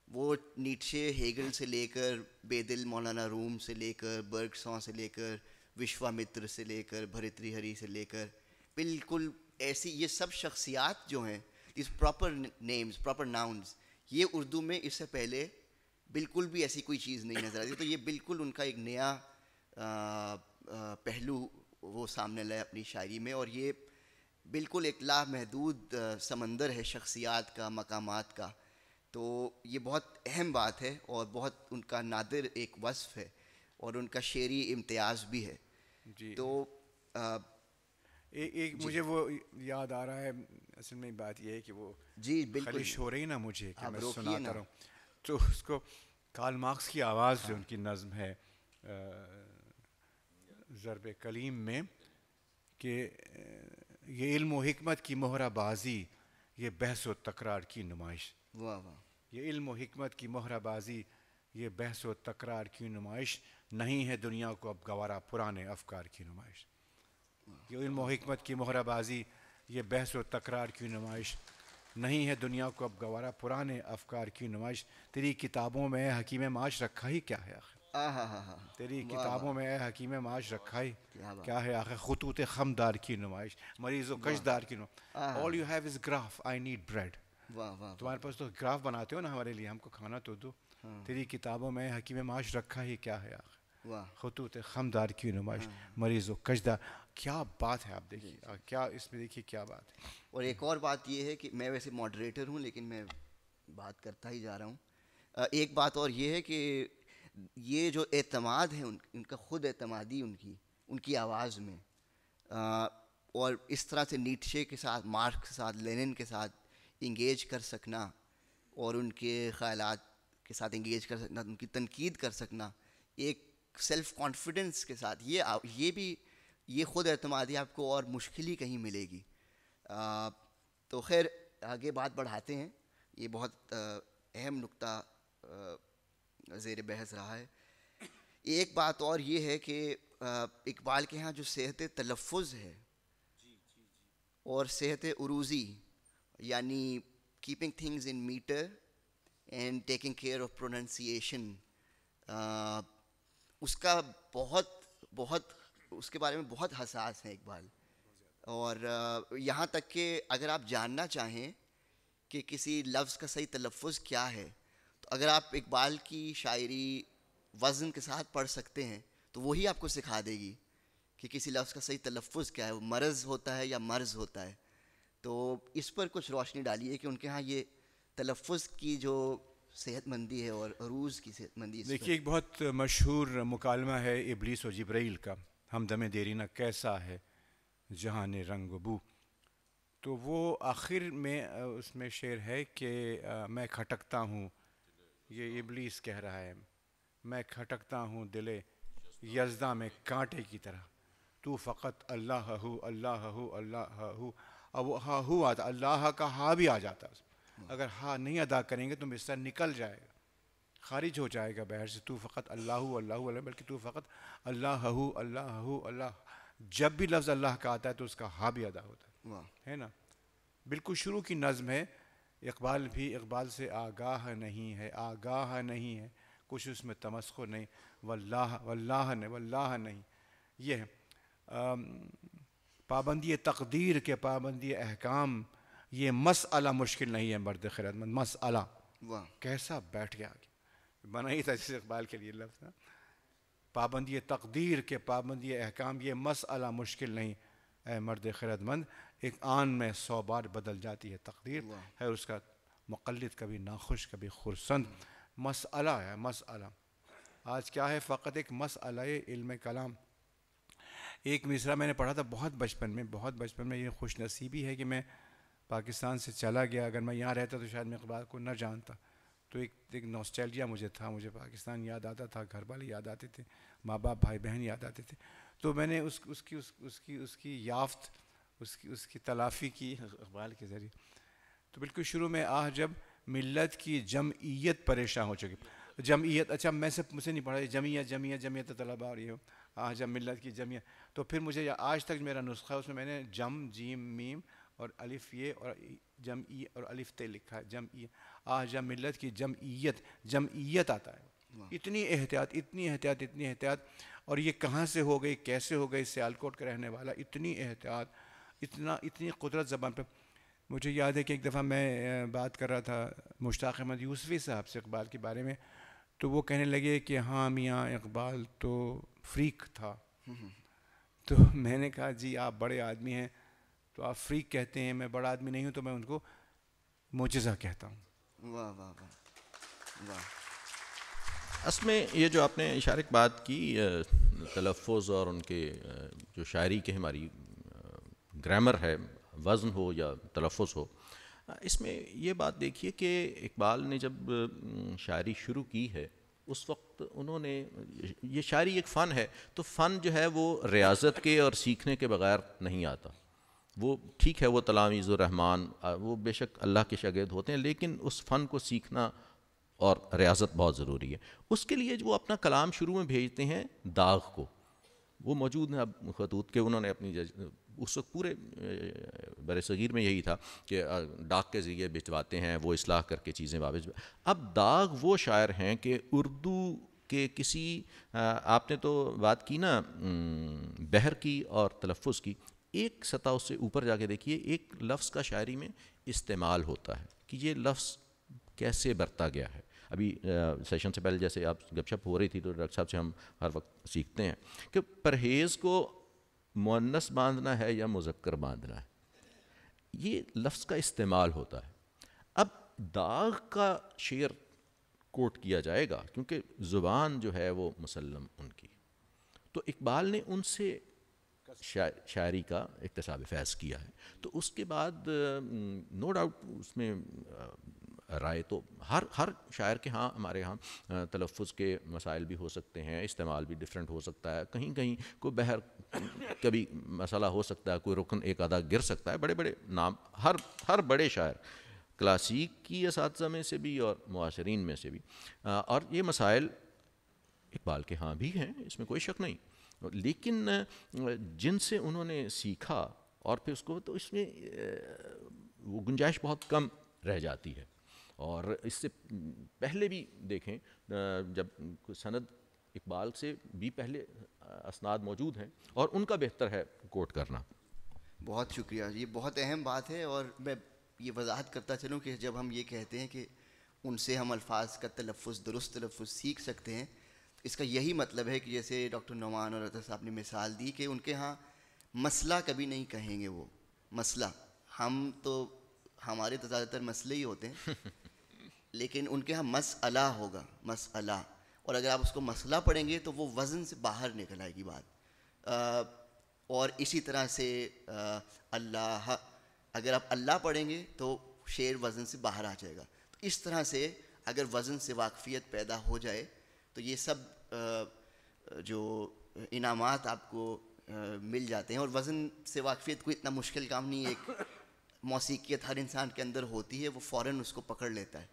Speaker 1: وہ نیٹشے, ہیگل سے لے کر بیدل مولانا روم سے لے کر برگساں سے لے کر وشوامتر سے لے کر بھرتری ہری سے لے کر بالکل ایسی یہ سب شخصیات جو ہیں, اس پراپر نیمز, پراپر ناؤنز, یہ اردو میں اس سے پہلے بالکل بھی ایسی کوئی چیز نہیں نظر آتی. تو یہ بالکل ان کا ایک نیا پہلو وہ سامنے لائے اپنی شاعری میں, اور یہ بالکل ایک لامحدود سمندر ہے شخصیات کا, مقامات کا. تو یہ بہت اہم بات ہے اور بہت ان کا نادر ایک وصف ہے اور ان کا شعری امتیاز بھی ہے.
Speaker 2: جی,
Speaker 1: تو
Speaker 2: ایک مجھے وہ یاد آ رہا ہے, اصل میں بات یہ ہے کہ وہ
Speaker 1: جی بالکل
Speaker 2: خلش ہو رہی نا مجھے کہ
Speaker 1: آپ
Speaker 2: میں
Speaker 1: روکیے
Speaker 2: سناتا
Speaker 1: نا.
Speaker 2: رہوں, تو اس کو کارل مارکس کی آواز جو ان کی نظم ہے ضرب کلیم میں, کہ یہ علم و حکمت کی مہرہ بازی, یہ بحث و تکرار کی نمائش.
Speaker 1: واہ واہ,
Speaker 2: یہ علم و حکمت کی مہرہ بازی, یہ بحث و تکرار کی نمائش, نہیں ہے دنیا کو اب گوارا پرانے افکار کی نمائش. یہ علم و حکمت کی مہرہ بازی, یہ بحث و تکرار کی نمائش, نہیں ہے دنیا کو اب گوارا پرانے افکار کی نمائش. تیری کتابوں میں حکیم معاش رکھا ہی کیا ہے آخر, تیری کتابوں میں حکیم معاش رکھا ہی کیا ہے آخر, خطوط خمدار کی نمائش, مریض و کشدار کی نمائش. All you have is graph, I need bread. تمہارے پاس تو گراف بناتے ہو نا ہمارے لیے, ہم کو کھانا تو دو. تیری کتابوں میں حکیم معاش رکھا ہی کیا ہے آخر, خطوط خمدار کی نمائش, مریض و کشدار. کیا بات ہے, آپ دیکھیے کیا اس میں, دیکھیے کیا بات ہے.
Speaker 1: اور ایک اور بات یہ ہے کہ میں ویسے ماڈریٹر ہوں لیکن میں بات کرتا ہی جا رہا ہوں. ایک بات اور یہ ہے کہ یہ جو اعتماد ہے ان کا خود اعتمادی ان کی آواز میں, اور اس طرح سے نیٹشے کے ساتھ, مارکس کے ساتھ, لینن کے ساتھ انگیج کر سکنا اور ان کے خیالات کے ساتھ انگیج کر سکنا, ان کی تنقید کر سکنا ایک سیلف کانفیڈنس کے ساتھ, یہ بھی یہ خود اعتمادی آپ کو اور مشکل ہی کہیں ملے گی. تو خیر آگے بات بڑھاتے ہیں, یہ بہت اہم نقطہ زیر بحث رہا ہے. ایک بات اور یہ ہے کہ اقبال کے ہاں جو صحت تلفظ ہے اور صحت عروضی, یعنی keeping things in meter and taking care of pronunciation, اس کا بہت اس کے بارے میں بہت حساس ہیں اقبال. اور یہاں تک کہ اگر آپ جاننا چاہیں کہ کسی لفظ کا صحیح تلفظ کیا ہے, تو اگر آپ اقبال کی شاعری وزن کے ساتھ پڑھ سکتے ہیں تو وہی آپ کو سکھا دے گی کہ کسی لفظ کا صحیح تلفظ کیا ہے, وہ مرض ہوتا ہے یا مرض ہوتا ہے. تو اس پر کچھ روشنی ڈالیے کہ ان کے ہاں یہ تلفظ کی جو صحت مندی ہے اور عروض کی صحت مندی.
Speaker 2: دیکھیے ایک بہت مشہور مکالمہ ہے ابلیس و جبرائیل کا، ہمدم دیرینہ کیسا ہے جہان رنگ و بو. تو وہ آخر میں اس میں شعر ہے کہ میں کھٹکتا ہوں، یہ ابلیس کہہ رہا ہے، میں کھٹکتا ہوں دل یزداں میں کانٹے کی طرح، تو فقط اللہ ہو اللہ ہو اللہ ہو. اب وہ ہا ہو آتا، اللہ کا ہا بھی آ جاتا ہے. اگر ہا نہیں ادا کریں گے تو بستر نکل جائے گا، خارج ہو جائے گا بہر سے. تو فقط اللہ ہو اللہ اللہ، بلکہ تو فقط اللہ ہو اللہ ہو اللہ. جب بھی لفظ اللہ کا آتا ہے تو اس کا ہا بھی ادا ہوتا ہے نا. بالکل شروع کی نظم ہے. اقبال بھی اقبال سے آگاہ نہیں ہے، آگاہ نہیں ہے، کچھ اس میں تمسخر نہیں. واللہ واللہ نہیں، واللہ نہیں. یہ ہے پابندی تقدیر کے، پابندی احکام. یہ مسئلہ مشکل نہیں ہے مرد خیرت مند. مسئلہ کیسا بیٹھ گیا، بنا ہی تھا جس اقبال کے لیے لفظ. پابندی تقدیر کے، پابندی احکام، یہ مسئلہ مشکل نہیں اے مرد خیرت مند. ایک آن میں 100 بار بدل جاتی ہے تقدیر. ہے اس کا مقلد کبھی ناخوش کبھی خرسند. مسئلہ ہے مسئلہ. آج کیا ہے؟ فقط ایک مسئلہ علم کلام. ایک مصرع میں نے پڑھا تھا بہت بچپن میں. یہ خوش نصیبی ہے کہ میں پاکستان سے چلا گیا. اگر میں یہاں رہتا تو شاید میں اقبال کو نہ جانتا. تو ایک نوسٹیلجیا مجھے تھا، مجھے پاکستان یاد آتا تھا، گھر والے یاد آتے تھے، ماں باپ بھائی بہن یاد آتے تھے. تو میں نے اس کی یافت، اس کی تلافی کی اقبال کے ذریعے. تو بالکل شروع میں جب ملت کی جمعیت پریشان ہو چکی. جمعیت، اچھا میں سے مجھ سے نہیں پڑھا جمعیت طلباء اور یہ جب ملت کی جمعیت. تو پھر مجھے آج تک میرا نسخہ اس میں نے جم جیم میم اور الف یہ اور جمعی اور الف تے لکھا ہے. جب ملت کی جمعیت آتا ہے. اتنی احتیاط. اور یہ کہاں سے ہو گئی، کیسے ہو گئی؟ سیالکوٹ کا رہنے والا. اتنی احتیاط، اتنی قدرت زبان پہ. مجھے یاد ہے کہ ایک دفعہ میں بات کر رہا تھا مشتاق احمد یوسفی صاحب سے اقبال کے بارے میں. تو وہ کہنے لگے کہ ہاں میاں اقبال تو فریق تھا. تو میں نے کہا جی آپ بڑے آدمی ہیں تو آپ فریق کہتے ہیں، میں بڑا آدمی نہیں ہوں تو میں ان کو معجزہ کہتا ہوں.
Speaker 1: واہ واہ واہ واہ.
Speaker 3: اصل میں یہ جو آپ نے اشارک بات کی تلفظ اور ان کے جو شاعری کے ہماری گرامر ہے، وزن ہو یا تلفظ ہو، اس میں یہ بات دیکھیے کہ اقبال نے جب شاعری شروع کی ہے اس وقت انہوں نے، یہ شاعری ایک فن ہے، تو فن جو ہے وہ ریاضت کے اور سیکھنے کے بغیر نہیں آتا. وہ ٹھیک ہے، وہ تلاميذ الرحمن وہ بے شک اللہ کے شاگرد ہوتے ہیں، لیکن اس فن کو سیکھنا اور ریاضت بہت ضروری ہے. اس کے لیے جو وہ اپنا کلام شروع میں بھیجتے ہیں داغ کو، وہ موجود ہیں اب خطوط کے. انہوں نے اپنی اس وقت پورے بر صغیر میں یہی تھا کہ ڈاک کے ذریعے بھجواتے ہیں، وہ اصلاح کر کے چیزیں واپس. اب داغ وہ شاعر ہیں کہ اردو کے کسی، آپ نے تو بات کی نا بحر کی اور تلفظ کی، ایک سطح اس سے اوپر جا کے دیکھیے، ایک لفظ کا شاعری میں استعمال ہوتا ہے کہ یہ لفظ کیسے برتا گیا ہے. ابھی سیشن سے پہلے جیسے آپ گپ شپ ہو رہی تھی تو ڈاکٹر صاحب سے ہم ہر وقت سیکھتے ہیں کہ پرہیز کو مؤنث باندھنا ہے یا مذکر باندھنا ہے، یہ لفظ کا استعمال ہوتا ہے. اب داغ کا شعر کوٹ کیا جائے گا کیونکہ زبان جو ہے وہ مسلم ان کی. تو اقبال نے ان سے شاعری کا اکتساب فیض کیا ہے. تو اس کے بعد نو ڈاؤٹ اس میں رائے تو ہر شاعر کے ہاں، ہمارے ہاں تلفظ کے مسائل بھی ہو سکتے ہیں، استعمال بھی ڈیفرنٹ ہو سکتا ہے، کہیں کوئی بحر کبھی مسئلہ ہو سکتا ہے، کوئی رکن ایک آدھا گر سکتا ہے. بڑے بڑے نام، ہر بڑے شاعر کلاسیک کی اساتذہ میں سے بھی اور معاصرین میں سے بھی، اور یہ مسائل اقبال کے ہاں بھی ہیں، اس میں کوئی شک نہیں. لیکن جن سے انہوں نے سیکھا اور پھر اس کو، تو اس میں وہ گنجائش بہت کم رہ جاتی ہے. اور اس سے پہلے بھی دیکھیں جب سند اقبال سے بھی پہلے اسناد موجود ہیں اور ان کا بہتر ہے کوٹ کرنا.
Speaker 1: بہت شکریہ، یہ بہت اہم بات ہے. اور میں یہ وضاحت کرتا چلوں کہ جب ہم یہ کہتے ہیں کہ ان سے ہم الفاظ کا تلفظ، درست تلفظ سیکھ سکتے ہیں، اس کا یہی مطلب ہے کہ جیسے ڈاکٹر نعمان اور عطا صاحب نے مثال دی کہ ان کے ہاں مسئلہ کبھی نہیں کہیں گے. وہ مسئلہ ہم تو ہمارے تو زیادہ تر مسئلے ہی ہوتے ہیں لیکن ان کے ہاں مسئلہ ہوگا, مسئلہ, اور اگر آپ اس کو مسئلہ پڑھیں گے تو وہ وزن سے باہر نکل آئے گی بات. اور اسی طرح سے اللہ, اگر آپ اللہ پڑھیں گے تو شعر وزن سے باہر آ جائے گا. تو اس طرح سے اگر وزن سے واقفیت پیدا ہو جائے تو یہ سب جو انعامات آپ کو مل جاتے ہیں. اور وزن سے واقفیت کوئی اتنا مشکل کام نہیں ہے, ایک موسیقیت ہر انسان کے اندر ہوتی ہے, وہ فوراً اس کو پکڑ لیتا ہے.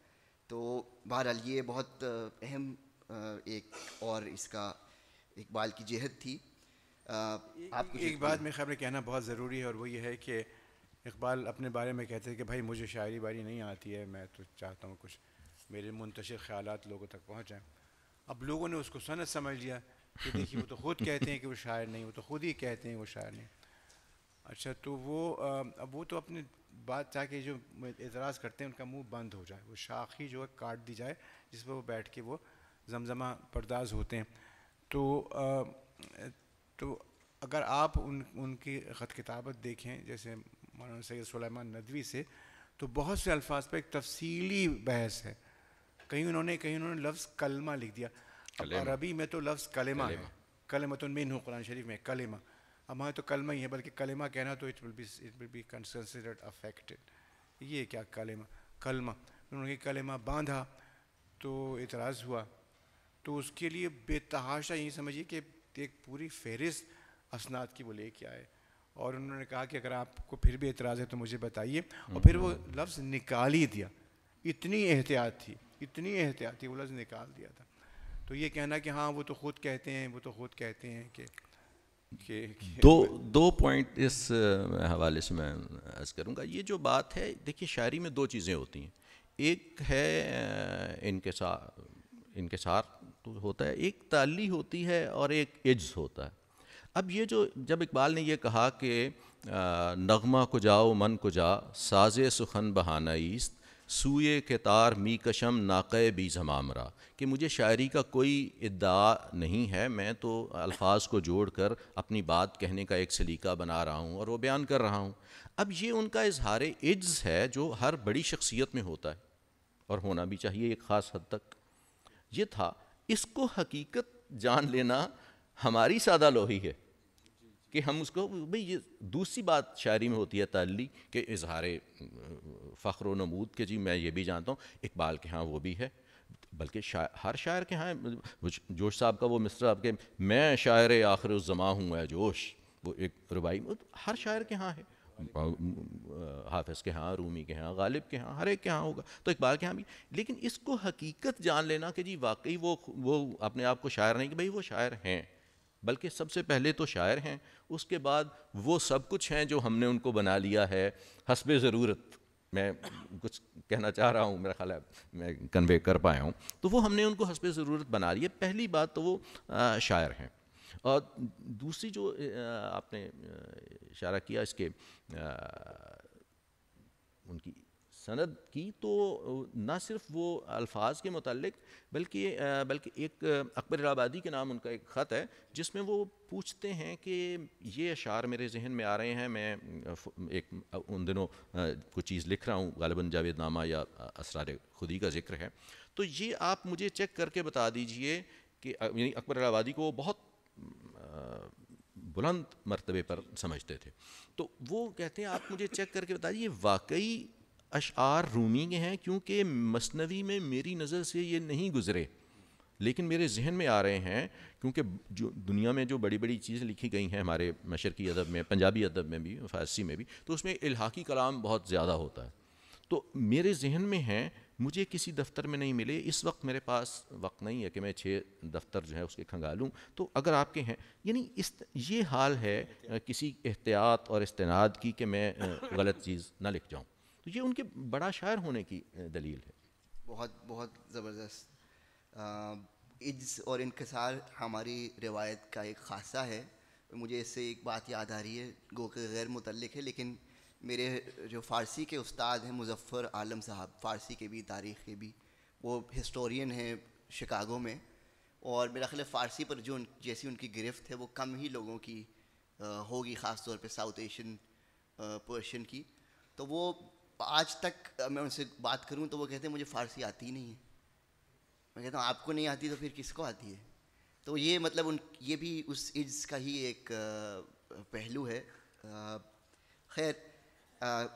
Speaker 1: تو بہرحال یہ بہت اہم ایک اور اس کا اقبال کی جہت تھی. آپ کچھ
Speaker 2: ایک بات میں خیال میں کہنا بہت ضروری ہے, اور وہ یہ ہے کہ اقبال اپنے بارے میں کہتے ہیں کہ بھائی مجھے شاعری باری نہیں آتی ہے, میں تو چاہتا ہوں کچھ میرے منتشر خیالات لوگوں تک پہنچ جائیں. اب لوگوں نے اس کو صنعت سمجھ لیا کہ دیکھیے وہ تو خود کہتے ہیں کہ وہ شاعر نہیں, وہ تو خود ہی کہتے ہیں وہ شاعر نہیں. اچھا تو وہ اب وہ تو اپنی بات چاہ کے جو اعتراض کرتے ہیں ان کا منہ بند ہو جائے, وہ شاخ ہی جو ہے کاٹ دی جائے جس پہ وہ بیٹھ کے وہ زمزمہ پرداز ہوتے ہیں. تو اگر آپ ان کی خط کتابت دیکھیں جیسے مولانا سید سلیمان ندوی سے, تو بہت سے الفاظ پہ ایک تفصیلی بحث ہے. کہیں انہوں نے لفظ کلمہ لکھ دیا. اب عربی میں تو لفظ کلمہ ہے, کلمۃ منہ قرآن شریف میں کلمہ, ہمارے تو کلمہ ہی ہے, بلکہ کلمہ کہنا تو it will be considered affected. یہ کیا کلمہ انہوں نے کلمہ باندھا تو اعتراض ہوا. تو اس کے لیے بے تحاشا یہی سمجھیے کہ ایک پوری فہرست اسناد کی وہ لے کے آئے, اور انہوں نے کہا کہ اگر آپ کو پھر بھی اعتراض ہے تو مجھے بتائیے, اور پھر وہ لفظ نکال ہی دیا. اتنی احتیاط تھی وہ لفظ نکال دیا تھا. تو یہ کہنا کہ ہاں وہ تو خود کہتے ہیں کہ
Speaker 3: دو پوائنٹ اس حوالے سے میں عرض کروں گا. یہ جو بات ہے دیکھیے شاعری میں دو چیزیں ہوتی ہیں, ایک ہے انکسار تو ہوتا ہے, ایک تعلی ہوتی ہے اور ایک عجز ہوتا ہے. اب یہ جب اقبال نے یہ کہا کہ نغمہ کو جاؤ من کو جا ساز سخن بہانہ ایست سوئے کے تار می کشم ناقہ بی زمامرا, کہ مجھے شاعری کا کوئی ادعا نہیں ہے, میں تو الفاظ کو جوڑ کر اپنی بات کہنے کا ایک سلیقہ بنا رہا ہوں اور وہ بیان کر رہا ہوں. اب یہ ان کا اظہار عجز ہے جو ہر بڑی شخصیت میں ہوتا ہے اور ہونا بھی چاہیے ایک خاص حد تک. یہ تھا, اس کو حقیقت جان لینا ہماری سادہ لوحی ہے کہ ہم اس کو بھئی, یہ دوسری بات شاعری میں ہوتی ہے تعلی کہ اظہار فخر و نمود کہ جی میں یہ بھی جانتا ہوں. اقبال کے ہاں وہ بھی ہے, بلکہ ہر شاعر کے ہاں, جوش صاحب کا وہ مصرع کہ میں شاعر آخر الزماں ہوں اے جوش, وہ ایک ربائی ہر شاعر کے ہاں ہے. حافظ کے ہاں, رومی کے ہاں, غالب کے ہاں, ہر ایک کے ہاں ہوگا, تو اقبال کے ہاں بھی. لیکن اس کو حقیقت جان لینا کہ جی واقعی وہ اپنے آپ کو شاعر نہیں کہ بھئی وہ شاعر ہیں, بلکہ سب سے پہلے تو شاعر ہیں, اس کے بعد وہ سب کچھ ہیں جو ہم نے ان کو بنا لیا ہے حسب ضرورت. میں کچھ کہنا چاہ رہا ہوں, میرا خیال ہے میں کنوے کر پایا ہوں. تو وہ ہم نے ان کو حسب ضرورت بنا لیا. پہلی بات تو وہ شاعر ہیں. اور دوسری جو آپ نے اشارہ کیا اس کے ان کی سند کی, تو نہ صرف وہ الفاظ کے متعلق بلکہ ایک اکبر الہ آبادی کے نام ان کا ایک خط ہے جس میں وہ پوچھتے ہیں کہ یہ اشعار میرے ذہن میں آ رہے ہیں, میں ایک ان دنوں کچھ چیز لکھ رہا ہوں, غالباً جاوید نامہ یا اسرار خودی کا ذکر ہے, تو یہ آپ مجھے چیک کر کے بتا دیجئے کہ یعنی اکبر الہ آبادی کو وہ بہت بلند مرتبے پر سمجھتے تھے. تو وہ کہتے ہیں آپ مجھے چیک کر کے بتا دیجئے اشعار اشعار رومی کے ہیں, کیونکہ مثنوی میں میری نظر سے یہ نہیں گزرے لیکن میرے ذہن میں آ رہے ہیں, کیونکہ جو دنیا میں جو بڑی بڑی چیزیں لکھی گئی ہیں ہمارے مشرقی ادب میں, پنجابی ادب میں بھی, فارسی میں بھی, تو اس میں الحاقی کلام بہت زیادہ ہوتا ہے. تو میرے ذہن میں ہیں, مجھے کسی دفتر میں نہیں ملے, اس وقت میرے پاس وقت نہیں ہے کہ میں 6 دفتر جو ہے اس کے کھنگالوں, تو اگر آپ کے ہیں, یعنی یہ حال ہے کسی احتیاط اور استناد کی کہ میں غلط چیز نہ لکھ جاؤں. تو یہ ان کے بڑا شاعر ہونے کی دلیل ہے.
Speaker 1: بہت بہت زبردست. عجز اور انکسار ہماری روایت کا ایک خاصہ ہے. مجھے اس سے ایک بات یاد آ رہی ہے, گو کہ غیر متعلق ہے, لیکن میرے جو فارسی کے استاد ہیں مظفر عالم صاحب, فارسی کے بھی تاریخ کے بھی, وہ ہسٹورین ہیں شکاگو میں, اور میرا خیال ہے فارسی پر جو جیسی ان کی گرفت ہے وہ کم ہی لوگوں کی ہوگی, خاص طور پہ ساؤتھ ایشین پرشین کی. تو وہ آج تک میں ان سے بات کروں تو وہ کہتے ہیں مجھے فارسی آتی ہی نہیں ہے. میں کہتا ہوں آپ کو نہیں آتی تو پھر کس کو آتی ہے؟ تو یہ مطلب یہ بھی اس عجز کا ہی ایک پہلو ہے. خیر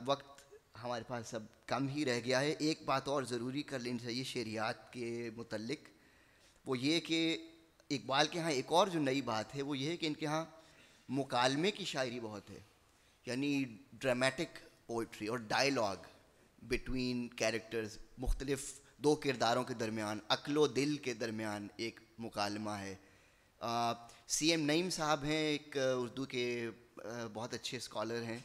Speaker 1: وقت ہمارے پاس اب کم ہی رہ گیا ہے. ایک بات اور ضروری کر لینی چاہیے شعریات کے متعلق, وہ یہ کہ اقبال کے ہاں ایک اور جو نئی بات ہے وہ یہ ہے کہ ان کے ہاں مکالمے کی شاعری بہت ہے, یعنی ڈرامیٹک پوئٹری اور ڈائیلاگ بٹوین کیریکٹرز, مختلف دو کرداروں کے درمیان, عقل و دل کے درمیان ایک مکالمہ ہے. سی ایم نعیم صاحب ہیں, ایک اردو کے بہت اچھے اسکالر ہیں,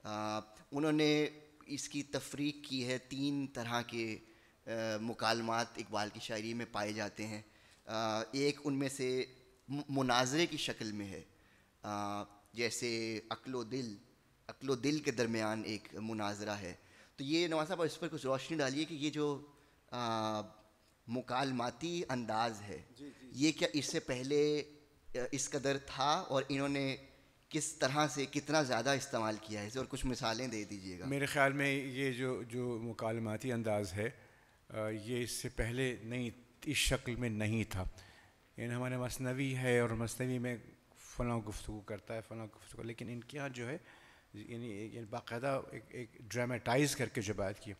Speaker 1: انہوں نے اس کی تفریق کی ہے. 3 طرح کے مکالمات اقبال کی شاعری میں پائے جاتے ہیں. ایک ان میں سے مناظرے کی شکل میں ہے, جیسے عقل و دل کے درمیان ایک مناظرہ ہے. تو یہ نواز صاحب اس پر کچھ روشنی ڈالیے کہ یہ جو مکالماتی انداز ہے یہ کیا اس سے پہلے اس قدر تھا, اور انہوں نے کس طرح سے کتنا زیادہ استعمال کیا ہے, اور کچھ مثالیں دے دیجیے گا.
Speaker 2: میرے خیال میں یہ جو مکالماتی انداز ہے یہ اس سے پہلے نہیں, اس شکل میں نہیں تھا. یعنی ہمارے مثنوی ہے اور مثنوی میں فلاں گفتگو کرتا ہے فلاں گفتگو, لیکن ان کے یہاں جو ہے یعنی باقاعدہ ایک ڈراماٹائز کر کے جو بات کی.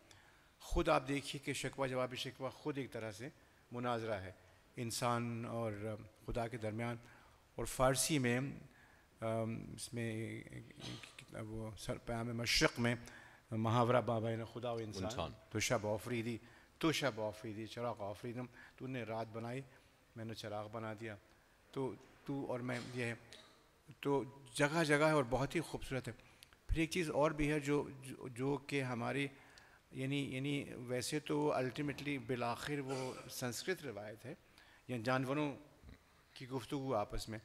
Speaker 2: خود آپ دیکھیے کہ شکوہ جواب شکوہ خود ایک طرح سے مناظرہ ہے انسان اور خدا کے درمیان. اور فارسی میں اس میں وہ پیام مشرق میں محاورہ بابین خدا و انسان تو شب آفریدی چراغ آفریدم, تو نے رات بنائی میں نے چراغ بنا دیا, تو اور میں یہ ہے. تو جگہ جگہ ہے اور بہت ہی خوبصورت ہے. پھر ایک چیز اور بھی ہے جو کہ ہماری یعنی ویسے تو الٹیمیٹلی بالآخر وہ سنسکرت روایت ہے, یعنی جانوروں کی گفتگو آپس میں.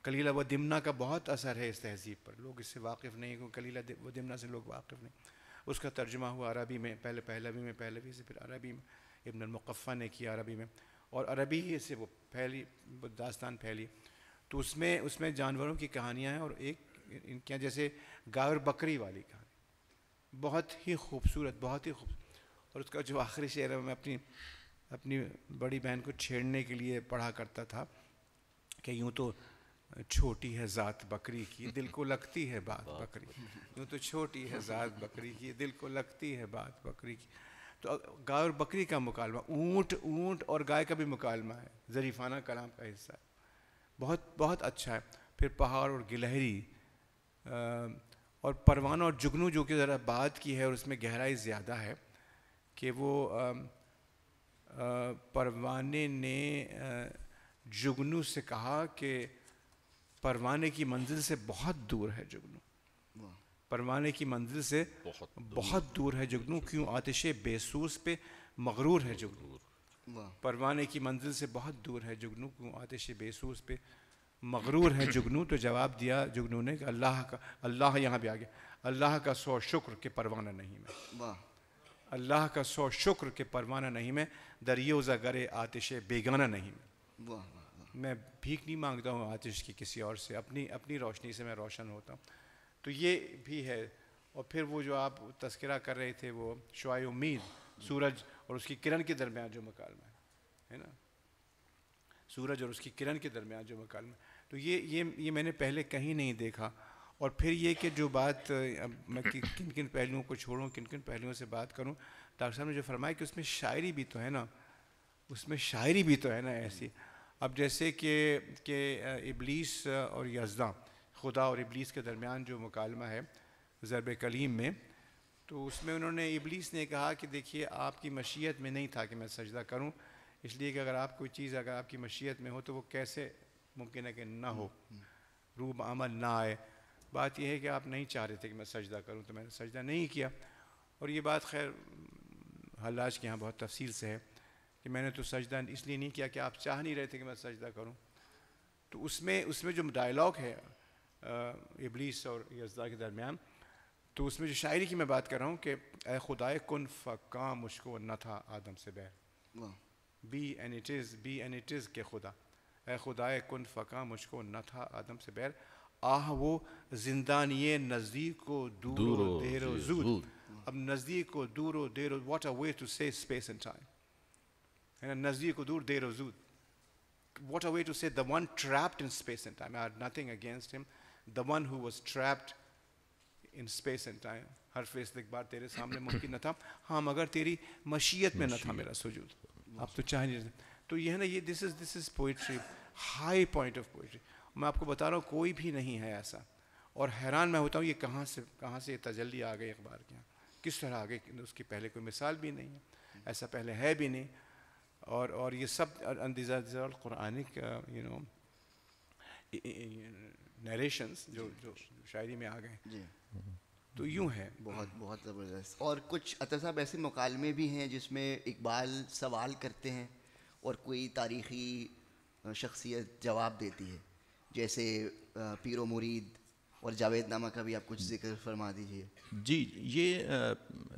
Speaker 2: کلیلہ و دمنہ کا بہت اثر ہے اس تہذیب پر, لوگ اس سے واقف نہیں, کیونکہ کلیلہ و دمنہ سے لوگ واقف نہیں. اس کا ترجمہ ہوا عربی میں, پہلے پہلوی سے پھر عربی میں, ابن المقفع نے کیا عربی میں, اور عربی ہی سے وہ داستان پھیلی. تو اس میں جانوروں کی کہانیاں ہیں, اور ایک ان کے جیسے گائے اور بکری والی کہانی بہت ہی خوبصورت. اور اس کا جو آخری شعر ہے میں اپنی بڑی بہن کو چھیڑنے کے لیے پڑھا کرتا تھا کہ یوں تو چھوٹی ہے ذات بکری کی دل کو لگتی ہے بات بکری, یوں تو چھوٹی ہے ذات بکری کی دل کو لگتی ہے بات بکری کی. تو گائے اور بکری کا مکالمہ, اونٹ اور گائے کا بھی مکالمہ ہے, ظریفانہ کلام کا حصہ ہے, بہت اچھا ہے. پھر پہاڑ اور گلہری اور پروانہ اور جگنو, جو کہ ذرا بات کی ہے اور اس میں گہرائی زیادہ ہے کہ وہ پروانے نے جگنو سے کہا کہ پروانے کی منزل سے بہت دور ہے جگنو, پروانے کی منزل سے بہت دور ہے جگنو, کیوں آتش بیسوس پہ مغرور ہے جگنو. پروانے کی منزل سے بہت دور ہے جگنو, کیوں آتش بیسوس پہ مغرور ہے جگنو. تو جواب دیا جگنو نے کہ اللہ یہاں بھی آ گیا, اللہ کا 100 شکر کہ پروانہ نہیں میں, اللہ کا 100 شکر کہ پروانہ نہیں میں, دریوزہ گرے آتش بیگانہ نہیں میں. میں بھیک نہیں مانگتا ہوں آتش کی کسی اور سے, اپنی روشنی سے میں روشن ہوتا ہوں. تو یہ بھی ہے. اور پھر وہ جو آپ تذکرہ کر رہے تھے وہ شعاع امید, سورج اور اس کی کرن کے درمیان جو مکالمہ ہے نا, سورج اور اس کی کرن کے درمیان جو مکالمہ, تو یہ میں نے پہلے کہیں نہیں دیکھا. اور پھر یہ کہ جو بات میں کن پہلوؤں کو چھوڑوں, کن پہلوؤں سے بات کروں. ڈاکٹر صاحب نے جو فرمایا کہ اس میں شاعری بھی تو ہے نا, ایسی. اب جیسے کہ ابلیس اور یزداں, خدا اور ابلیس کے درمیان جو مکالمہ ہے ضرب کلیم میں, تو اس میں انہوں نے, ابلیس نے کہا کہ دیکھیے آپ کی مشیت میں نہیں تھا کہ میں سجدہ کروں, اس لیے کہ اگر آپ کوئی چیز اگر آپ کی مشیت میں ہو تو وہ کیسے ممکن ہے کہ نہ ہو, روح عمل نہ آئے. بات یہ ہے کہ آپ نہیں چاہ رہے تھے کہ میں سجدہ کروں, تو میں نے سجدہ نہیں کیا. اور یہ بات خیر حلاج کے یہاں بہت تفصیل سے ہے کہ میں نے تو سجدہ اس لیے نہیں کیا کہ آپ چاہ نہیں رہے تھے کہ میں سجدہ کروں. تو اس میں جو ڈائلاگ ہے ابلیس اور یزداں کے درمیان, تو اس میں جو شاعری کی میں بات کر رہا ہوں کہ اے خدائے کن فکاں مجھ کو نہ تھا آدم سے بیر, بی اینڈ اٹ از کہ خدا, اے خدائے کن فکاں مجھ کو نہ تھا آدم سے بیر, آہ وہ زندانی نزدیک کو دور و دیر و زود, اب نزدیک و دور و دیر و واٹ اے وے ٹو سے اسپیس اینڈ ٹائم ہے نا, نزدیک و دور دیر و زود, what a way to say the one trapped in space and time. I had nothing against him. The one who was trapped in space and time. ہر فیصلہ ایک بار تیرے سامنے ممکن نہ تھا, ہاں مگر تیری مشیت میں نہ تھا میرا سجود, اب تو چاہ نہیں. تو یہ ہے نا, یہ this is poetry, high point of poetry. میں آپ کو بتا رہا ہوں کوئی بھی نہیں ہے ایسا, اور حیران میں ہوتا ہوں یہ کہاں سے تجلی آ گئی اخبار کے یہاں, کس طرح آ گئی, اس کی پہلے کوئی مثال بھی نہیں ہے, ایسا پہلے ہے بھی نہیں. اور یہ سب قرآنک نیریشنز جو شاعری میں آ گئے, تو یوں ہے.
Speaker 1: بہت زبردست. اور کچھ عطا صاحب ایسے مکالمے بھی ہیں جس میں اقبال سوال کرتے ہیں اور کوئی تاریخی شخصیت جواب دیتی ہے, جیسے پیر و مرید اور جاوید نامہ کا بھی آپ کچھ ذکر فرما دیجیے.
Speaker 3: جی, یہ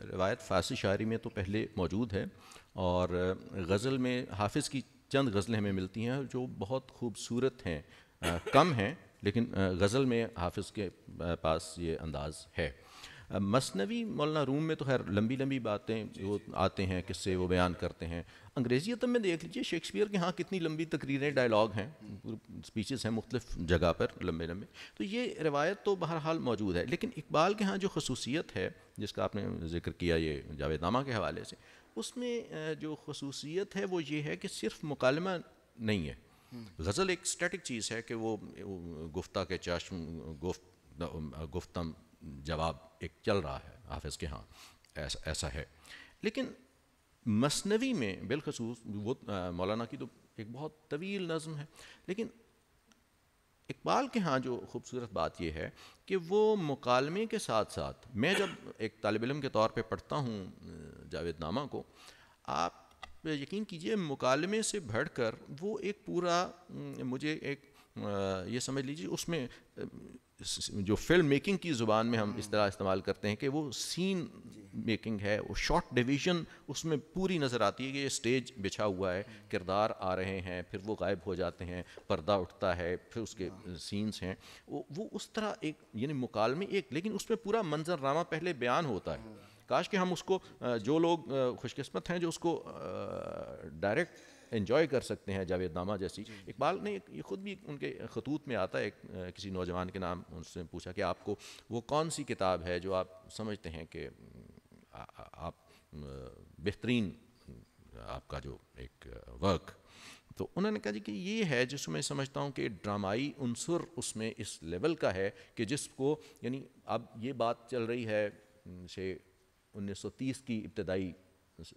Speaker 3: روایت فارسی شاعری میں تو پہلے موجود ہے, اور غزل میں حافظ کی چند غزلیں ہمیں ملتی ہیں جو بہت خوبصورت ہیں, کم ہیں لیکن غزل میں حافظ کے پاس یہ انداز ہے. مثنوی مولانا روم میں تو خیر لمبی لمبی باتیں وہ آتے ہیں, قصے وہ بیان کرتے ہیں. انگریزی ادب میں دیکھ لیجیے شیکسپیئر کے ہاں کتنی لمبی تقریریں, ڈائلاگ ہیں, اسپیچز ہیں مختلف جگہ پر لمبے لمبے. تو یہ روایت تو بہرحال موجود ہے, لیکن اقبال کے ہاں جو خصوصیت ہے جس کا آپ نے ذکر کیا یہ جاوید نامہ کے حوالے سے, اس میں جو خصوصیت ہے وہ یہ ہے کہ صرف مکالمہ نہیں ہے. غزل ایک اسٹیٹک چیز ہے کہ وہ گفتہ کے چشم, گفتم جواب ایک چل رہا ہے حافظ کے ہاں, ایسا ہے. لیکن مثنوی میں بالخصوص وہ مولانا کی تو ایک بہت طویل نظم ہے, لیکن اقبال کے ہاں جو خوبصورت بات یہ ہے کہ وہ مکالمے کے ساتھ ساتھ, میں جب ایک طالب علم کے طور پہ پڑھتا ہوں جاوید نامہ کو, آپ یقین کیجئے مکالمے سے بڑھ کر وہ ایک پورا, مجھے ایک یہ سمجھ لیجیے اس میں جو فلم میکنگ کی زبان میں ہم اس طرح استعمال کرتے ہیں کہ وہ سین میکنگ ہے, وہ شارٹ ڈویژن اس میں پوری نظر آتی ہے کہ یہ اسٹیج بچھا ہوا ہے, کردار آ رہے ہیں, پھر وہ غائب ہو جاتے ہیں, پردہ اٹھتا ہے, پھر اس کے سینس ہیں, وہ اس طرح ایک یعنی مکالمے ایک, لیکن اس میں پورا منظر نامہ پہلے بیان ہوتا ہے. کاش کہ ہم اس کو, جو لوگ خوش قسمت ہیں جو اس کو ڈائریکٹ انجوائے کر سکتے ہیں جاوید نامہ جیسی. اقبال نے یہ خود بھی ان کے خطوط میں آتا ہے, کسی نوجوان کے نام ان سے پوچھا کہ آپ کو وہ کون سی کتاب ہے جو آپ سمجھتے ہیں کہ آپ بہترین آپ کا جو ایک ورک, تو انہوں نے کہا جی کہ یہ ہے جس میں سمجھتا ہوں کہ ڈرامائی عنصر اس میں اس لیول کا ہے کہ جس کو, یعنی اب یہ بات چل رہی ہے سے 1930 کی ابتدائی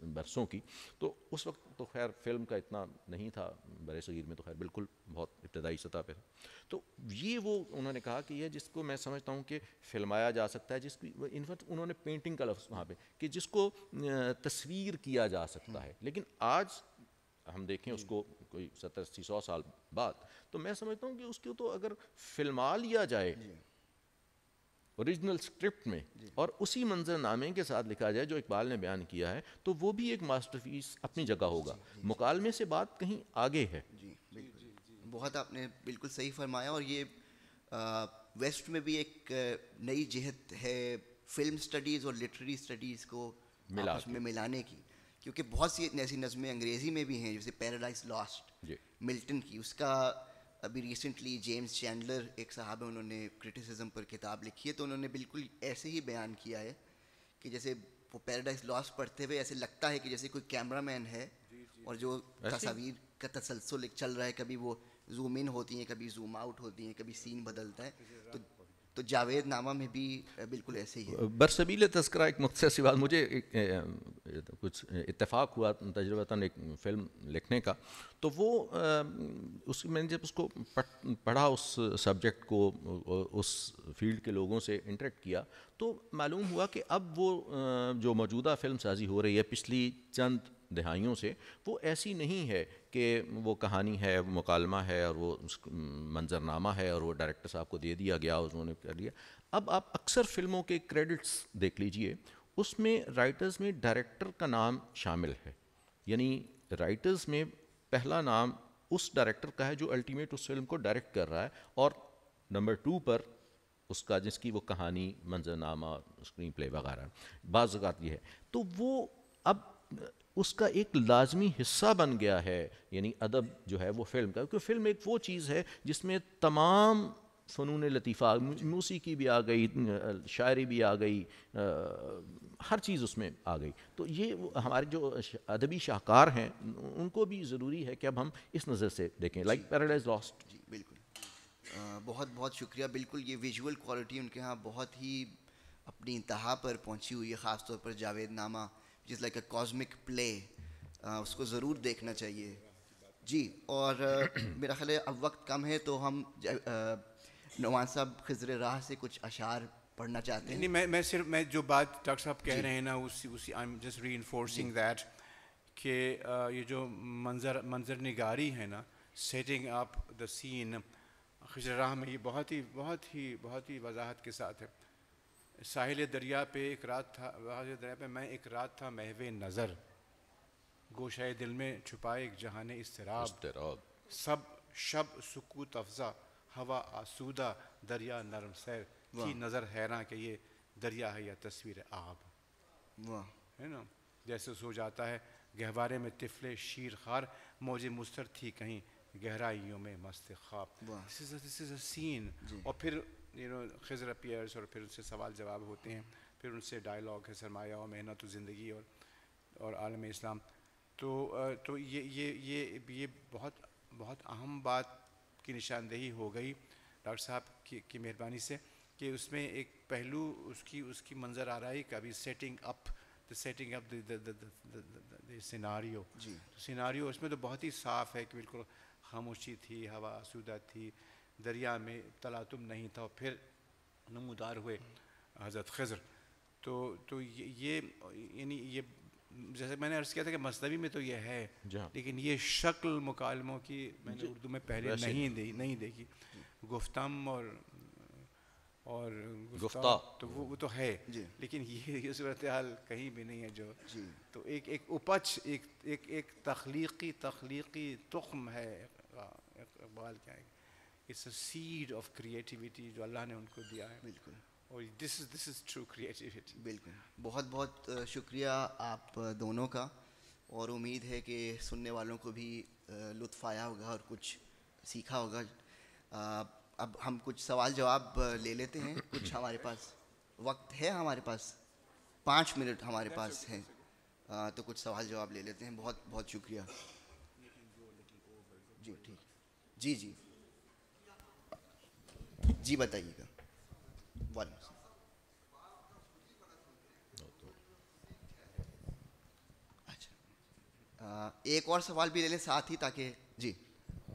Speaker 3: برسوں کی, تو اس وقت تو خیر فلم کا اتنا نہیں تھا, برِ صغیر میں تو خیر بالکل بہت ابتدائی سطح پہ تھا. تو یہ وہ انہوں نے کہا کہ یہ جس کو میں سمجھتا ہوں کہ فلمایا جا سکتا ہے, جس کی انفیکٹ انہوں نے پینٹنگ کا لفظ وہاں پہ کہ جس کو تصویر کیا جا سکتا ہے. لیکن آج ہم دیکھیں اس کو کوئی 70-80-100 سال بعد, تو میں سمجھتا ہوں کہ اس کو تو اگر فلما لیا جائے اوریجنل اسکرپٹ میں اور اسی منظر نامے کے ساتھ لکھا جائے جو اقبال نے بیان کیا ہے, تو وہ بھی ایک ماسٹر پیس اپنی جگہ ہوگا. مکالمے سے بات کہیں آگے ہے.
Speaker 1: جی بالکل, بہت آپ نے بالکل صحیح فرمایا. اور یہ ویسٹ میں بھی ایک نئی جہت ہے فلم سٹڈیز اور لٹریری سٹڈیز کو آپس میں ملانے کی, کیونکہ بہت سی ایسی نظمیں انگریزی میں بھی ہیں, جیسے پیراڈائز لاسٹ ملٹن کی, اس کا ابھی ریسنٹلی جیمز چینڈلر ایک صاحب ہیں, انہوں نے کرٹیسزم پر کتاب لکھی ہے, تو انہوں نے بالکل ایسے ہی بیان کیا ہے کہ جیسے وہ پیراڈائز لاسٹ پڑھتے ہوئے ایسے لگتا ہے کہ جیسے کوئی کیمرہ مین ہے اور جو تصاویر کا تسلسل چل رہا ہے, کبھی وہ زوم ان ہوتی ہیں, کبھی زوم آؤٹ ہوتی ہیں, کبھی سین بدلتا ہے. تو جاوید نامہ میں بھی بالکل ایسے ہی ہے.
Speaker 3: برسبیل تذکرہ ایک مختصر سی بات, مجھے کچھ اتفاق ہوا تجربتاً ایک فلم لکھنے کا, تو وہ اس میں نے جب اس کو پڑھا, اس سبجیکٹ کو اس فیلڈ کے لوگوں سے انٹریکٹ کیا, تو معلوم ہوا کہ اب وہ جو موجودہ فلم سازی ہو رہی ہے پچھلی چند دہائیوں سے, وہ ایسی نہیں ہے کہ وہ کہانی ہے, مکالمہ ہے اور وہ منظر نامہ ہے اور وہ ڈائریکٹر صاحب کو دے دیا گیا, انہوں نے کر لیا. اب آپ اکثر فلموں کے کریڈٹس دیکھ لیجئے, اس میں رائٹرز میں ڈائریکٹر کا نام شامل ہے, یعنی رائٹرز میں پہلا نام اس ڈائریکٹر کا ہے جو الٹیمیٹ اس فلم کو ڈائریکٹ کر رہا ہے, اور نمبر 2 پر اس کا جس کی وہ کہانی منظرنامہ اسکرین پلے وغیرہ بعض اوقات یہ ہے تو وہ اب اس کا ایک لازمی حصہ بن گیا ہے یعنی ادب جو ہے وہ فلم کا کیونکہ فلم ایک وہ چیز ہے جس میں تمام فنون لطیفہ موسیقی بھی آ گئی شاعری بھی آ گئی ہر چیز اس میں آ گئی تو یہ ہمارے جو ادبی شاہکار ہیں ان کو بھی ضروری ہے کہ اب ہم اس نظر سے دیکھیں لائک پیراڈائز لاسٹ.
Speaker 1: جی بالکل بہت بہت شکریہ. بالکل یہ ویژول کوالٹی ان کے ہاں بہت ہی اپنی انتہا پر پہنچی ہوئی ہے خاص طور پر جاوید نامہ جس لائک اے کاسمک پلے اس کو ضرور دیکھنا چاہیے. جی اور میرا خیال ہے اب وقت کم ہے تو ہم نعمان صاحب خضر راہ سے کچھ اشعار پڑھنا چاہتے ہیں.
Speaker 2: نہیں میں صرف میں جو بات ڈاکٹر صاحب کہہ رہے ہیں نا اسی I am just reinforcing that کہ یہ جو منظر نگاری ہے نا سیٹنگ اپ دا سین خضر راہ میں یہ بہت ہی وضاحت کے ساتھ ہے. ساحل دریا پہ ایک رات تھا دریا پہ میں ایک رات تھا محو نظر گوشۂ دل میں چھپائے ایک جہان اضطراب سب شب سکوت افزا ہوا آسودہ دریا نرم سیر کی نظر حیراں کہ یہ دریا ہے یا تصویر آب ہے نا جیسے سو جاتا ہے گہوارے میں طفل شیر خار موج مستر تھی کہیں گہرائیوں میں مست خواب. دس از اے سین. اور پھر خضر اپیئرس اور پھر ان سے سوال جواب ہوتے ہیں پھر ان سے ڈائلاگ ہے سرمایہ و محنت و زندگی اور عالم اسلام. تو یہ بہت اہم بات کی نشاندہی ہو گئی ڈاکٹر صاحب کی مہربانی سے کہ اس میں ایک پہلو اس کی منظر آ رہا ہے کبھی سیٹنگ اپ سیناریو. سیناریو اس میں تو بہت ہی صاف ہے کہ بالکل خاموشی تھی ہوا آسودہ تھی دریا میں تلاطم نہیں تھا اور پھر نمودار ہوئے حضرت خضر. تو یہ یعنی یہ جیسے میں نے عرض کیا تھا کہ مثنوی میں تو یہ ہے لیکن یہ شکل مکالموں کی میں نے اردو میں پہلے نہیں دیکھی. گفتم اور گفتہ تو وہ تو ہے لیکن یہ صورتحال کہیں بھی نہیں ہے جو تو ایک اپج ایک تخلیقی تخم ہے اقبال کیا ہے it's a seed of creativity جو اللہ نے ان کو دیا ہے. بالکل اور دس از ٹرو کریٹیوٹی.
Speaker 1: بالکل بہت بہت شکریہ آپ دونوں کا اور امید ہے کہ سننے والوں کو بھی لطف آیا ہوگا اور کچھ سیکھا ہوگا. اب ہم کچھ سوال جواب لے لیتے ہیں. کچھ ہمارے پاس وقت ہے ہمارے پاس 5 منٹ ہمارے پاس ہیں تو کچھ سوال جواب لے لیتے ہیں. بہت بہت شکریہ. جی ٹھیک جی بتائیے گا. اچھا ایک اور سوال بھی لے لیں ساتھ ہی تاکہ جی.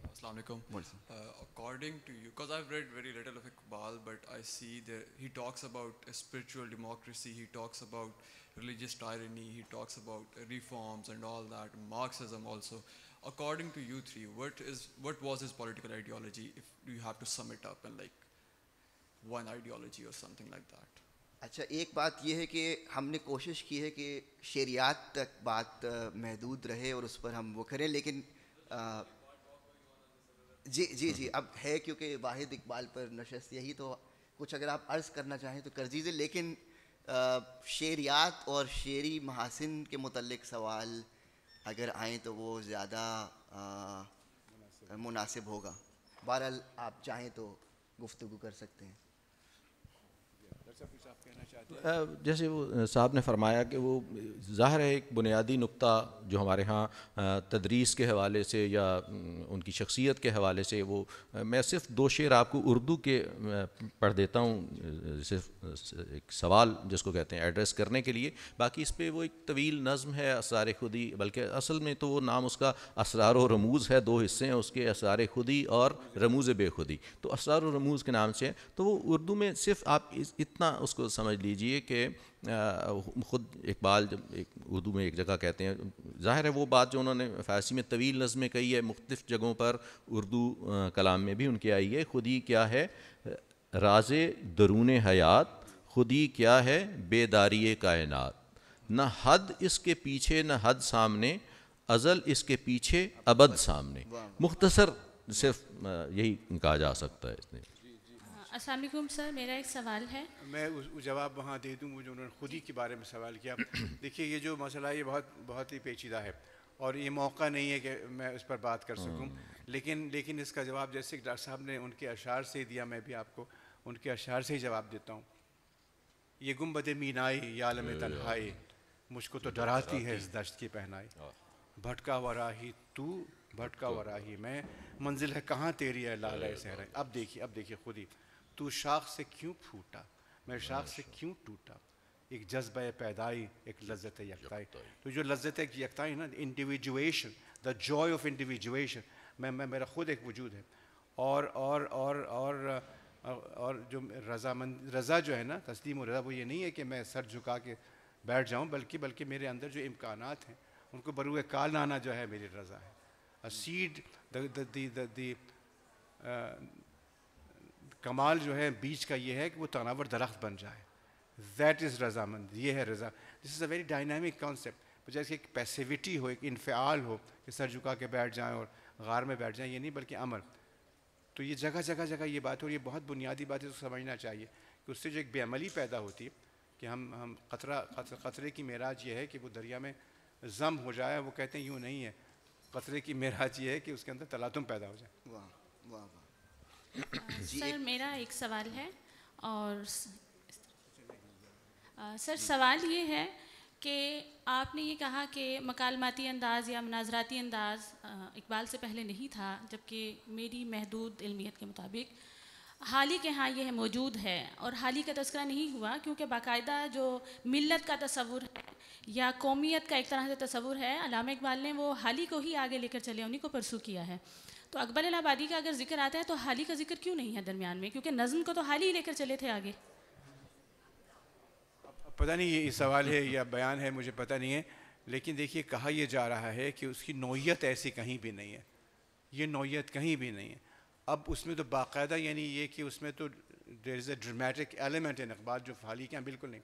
Speaker 4: السلام علیکم. According to you, because I've read very little of Iqbal, but I see that he talks about a spiritual democracy, he talks about religious tyranny, he talks about reforms and all that, Marxism also. According to you three, what was his political ideology if you have to sum it up in like one ideology or something like that?
Speaker 1: اچھا ایک بات یہ ہے کہ ہم نے کوشش کی ہے کہ شعریات تک بات محدود رہے اور اس پر ہم وہ کریں لیکن جی اب ہے کیونکہ واحد اقبال پر نشست یہی تو کچھ اگر آپ عرض کرنا چاہیں تو کر دیجیے لیکن شعریات اور شعری محاسن کے متعلق سوال اگر آئیں تو وہ زیادہ مناسب ہوگا. بہرحال آپ چاہیں تو گفتگو کر سکتے ہیں.
Speaker 3: جیسے وہ صاحب نے فرمایا کہ وہ ظاہر ہے ایک بنیادی نقطہ جو ہمارے ہاں تدریس کے حوالے سے یا ان کی شخصیت کے حوالے سے وہ میں صرف 2 شعر آپ کو اردو کے پڑھ دیتا ہوں صرف ایک سوال جس کو کہتے ہیں ایڈریس کرنے کے لیے. باقی اس پہ وہ ایک طویل نظم ہے اسرار خودی بلکہ اصل میں تو وہ نام اس کا اسرار و رموز ہے. 2 حصے ہیں اس کے اسرار خودی اور رموز بے خودی. تو اسرار و رموز کے نام سے تو وہ اردو میں صرف آپ اتنا اس کو سمجھ لیجئے کہ خود اقبال جب اردو میں ایک جگہ کہتے ہیں ظاہر ہے وہ بات جو انہوں نے فارسی میں طویل نظم میں کہی ہے مختلف جگہوں پر اردو کلام میں بھی ان کی آئی ہے. خودی کیا ہے راز درون حیات خودی کیا ہے بیداری کائنات نہ حد اس کے پیچھے نہ حد سامنے ازل اس کے پیچھے ابد سامنے. مختصر صرف یہی کہا جا سکتا ہے اس نے.
Speaker 5: السلام علیکم سر، میرا ایک سوال ہے.
Speaker 2: میں اس جواب وہاں دے دوں جو انہوں نے خود ہی کے بارے میں سوال کیا. دیکھیے یہ جو مسئلہ ہے یہ بہت ہی پیچیدہ ہے اور یہ موقع نہیں ہے کہ میں اس پر بات کر سکوں، لیکن اس کا جواب جیسے کہ ڈاکٹر صاحب نے ان کے اشعار سے دیا، میں بھی آپ کو ان کے اشعار سے ہی جواب دیتا ہوں. یہ گنبد مینائی یا عالم تنہائی مجھ کو تو ڈراتی ہے اس دشت کی پہنائی. بھٹکا ہوا راہی تو بھٹکا ہوا راہی میں، منزل ہے کہاں تیری ہے لالۂ صحرائی. اب دیکھیے خود ہی، تو شاخ سے کیوں پھوٹا میں شاخ سے کیوں ٹوٹا، ایک جذبہ پیدائی ایک لذت یکتائی. تو جو لذت یکتائی نا، individuation, the joy of individuation, میں میرا خود ایک وجود ہے. اور جو رضا جو ہے نا، تسلیم و رضا، وہ یہ نہیں ہے کہ میں سر جھکا کے بیٹھ جاؤں، بلکہ میرے اندر جو امکانات ہیں ان کو بروئے کال لانا جو ہے میری رضا ہے. سیڈ کمال جو ہے بیچ کا یہ ہے کہ وہ تناور درخت بن جائے. دیٹ از رضامند، یہ ہے رضا. دس از اے ویری ڈائنامک کانسیپٹ. جیسے ایک پیسیوٹی ہو، ایک انفعال ہو کہ سر جھکا کے بیٹھ جائیں اور غار میں بیٹھ جائیں، یہ نہیں بلکہ عمل. تو یہ جگہ یہ بات ہے، اور یہ بہت بنیادی بات ہے، تو سمجھنا چاہیے کہ اس سے جو ایک بے عملی پیدا ہوتی ہے کہ ہم قطرے کی معراج یہ ہے کہ وہ دریا میں ضم ہو جائے. وہ کہتے ہیں یوں نہیں ہے، قطرے کی معراج یہ ہے کہ اس کے اندر تلاطم پیدا ہو جائے.
Speaker 1: واہ واہ واہ.
Speaker 5: سر میرا ایک سوال ہے، اور سر سوال یہ ہے کہ آپ نے یہ کہا کہ مکالماتی انداز یا مناظراتی انداز اقبال سے پہلے نہیں تھا، جبکہ میری محدود علمیت کے مطابق حالی کے ہاں یہ موجود ہے، اور حالی کا تذکرہ نہیں ہوا کیونکہ باقاعدہ جو ملت کا تصور ہے یا قومیت کا ایک طرح سے تصور ہے، علامہ اقبال نے وہ حالی کو ہی آگے لے کر چلے، انہیں کو پرسو کیا ہے. تو اقبال الہ آبادی کا اگر ذکر آتا ہے تو حالی کا ذکر کیوں نہیں ہے درمیان میں؟ کیونکہ نظم کو تو حالی ہی لے کر چلے تھے آگے.
Speaker 2: پتہ نہیں یہ سوال ہے یا بیان ہے، مجھے پتہ نہیں ہے، لیکن دیکھیے کہا یہ جا رہا ہے کہ اس کی نوعیت ایسی کہیں بھی نہیں ہے. یہ نوعیت کہیں بھی نہیں ہے. اب اس میں تو باقاعدہ یعنی یہ کہ اس میں تو دیر از اے ڈرمیٹک ایلیمنٹ ان اقبال جو حالی کے ہیں بالکل نہیں.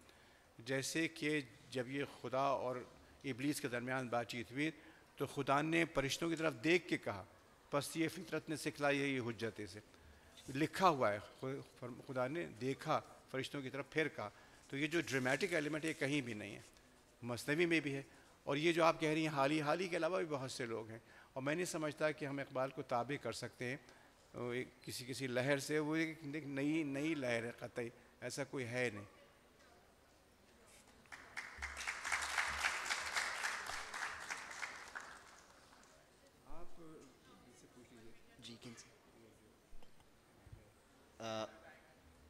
Speaker 2: جیسے کہ جب یہ خدا اور ابلیس کے درمیان بات چیت ہوئی تو خدا نے فرشتوں کی طرف دیکھ کے کہا، پس یہ فطرت نے سکھلائی ہے یہ حجت سے. لکھا ہوا ہے، خدا نے دیکھا فرشتوں کی طرف پھر کہا. تو یہ جو ڈرامیٹک ایلیمنٹ ہے یہ کہیں بھی نہیں ہے، مثنوی میں بھی ہے. اور یہ جو آپ کہہ رہی ہیں حالی کے علاوہ بھی بہت سے لوگ ہیں، اور میں نہیں سمجھتا کہ ہم اقبال کو تابع کر سکتے ہیں کسی لہر سے. وہ ایک نئی لہر ہے، قطعی ایسا کوئی ہے نہیں.
Speaker 1: جی کن سے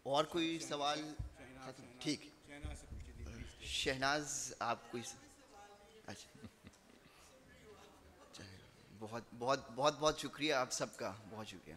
Speaker 1: اور کوئی سوال؟ ٹھیک، شہناز آپ کوئی؟ اچھا، بہت بہت بہت بہت شکریہ آپ سب کا، بہت شکریہ.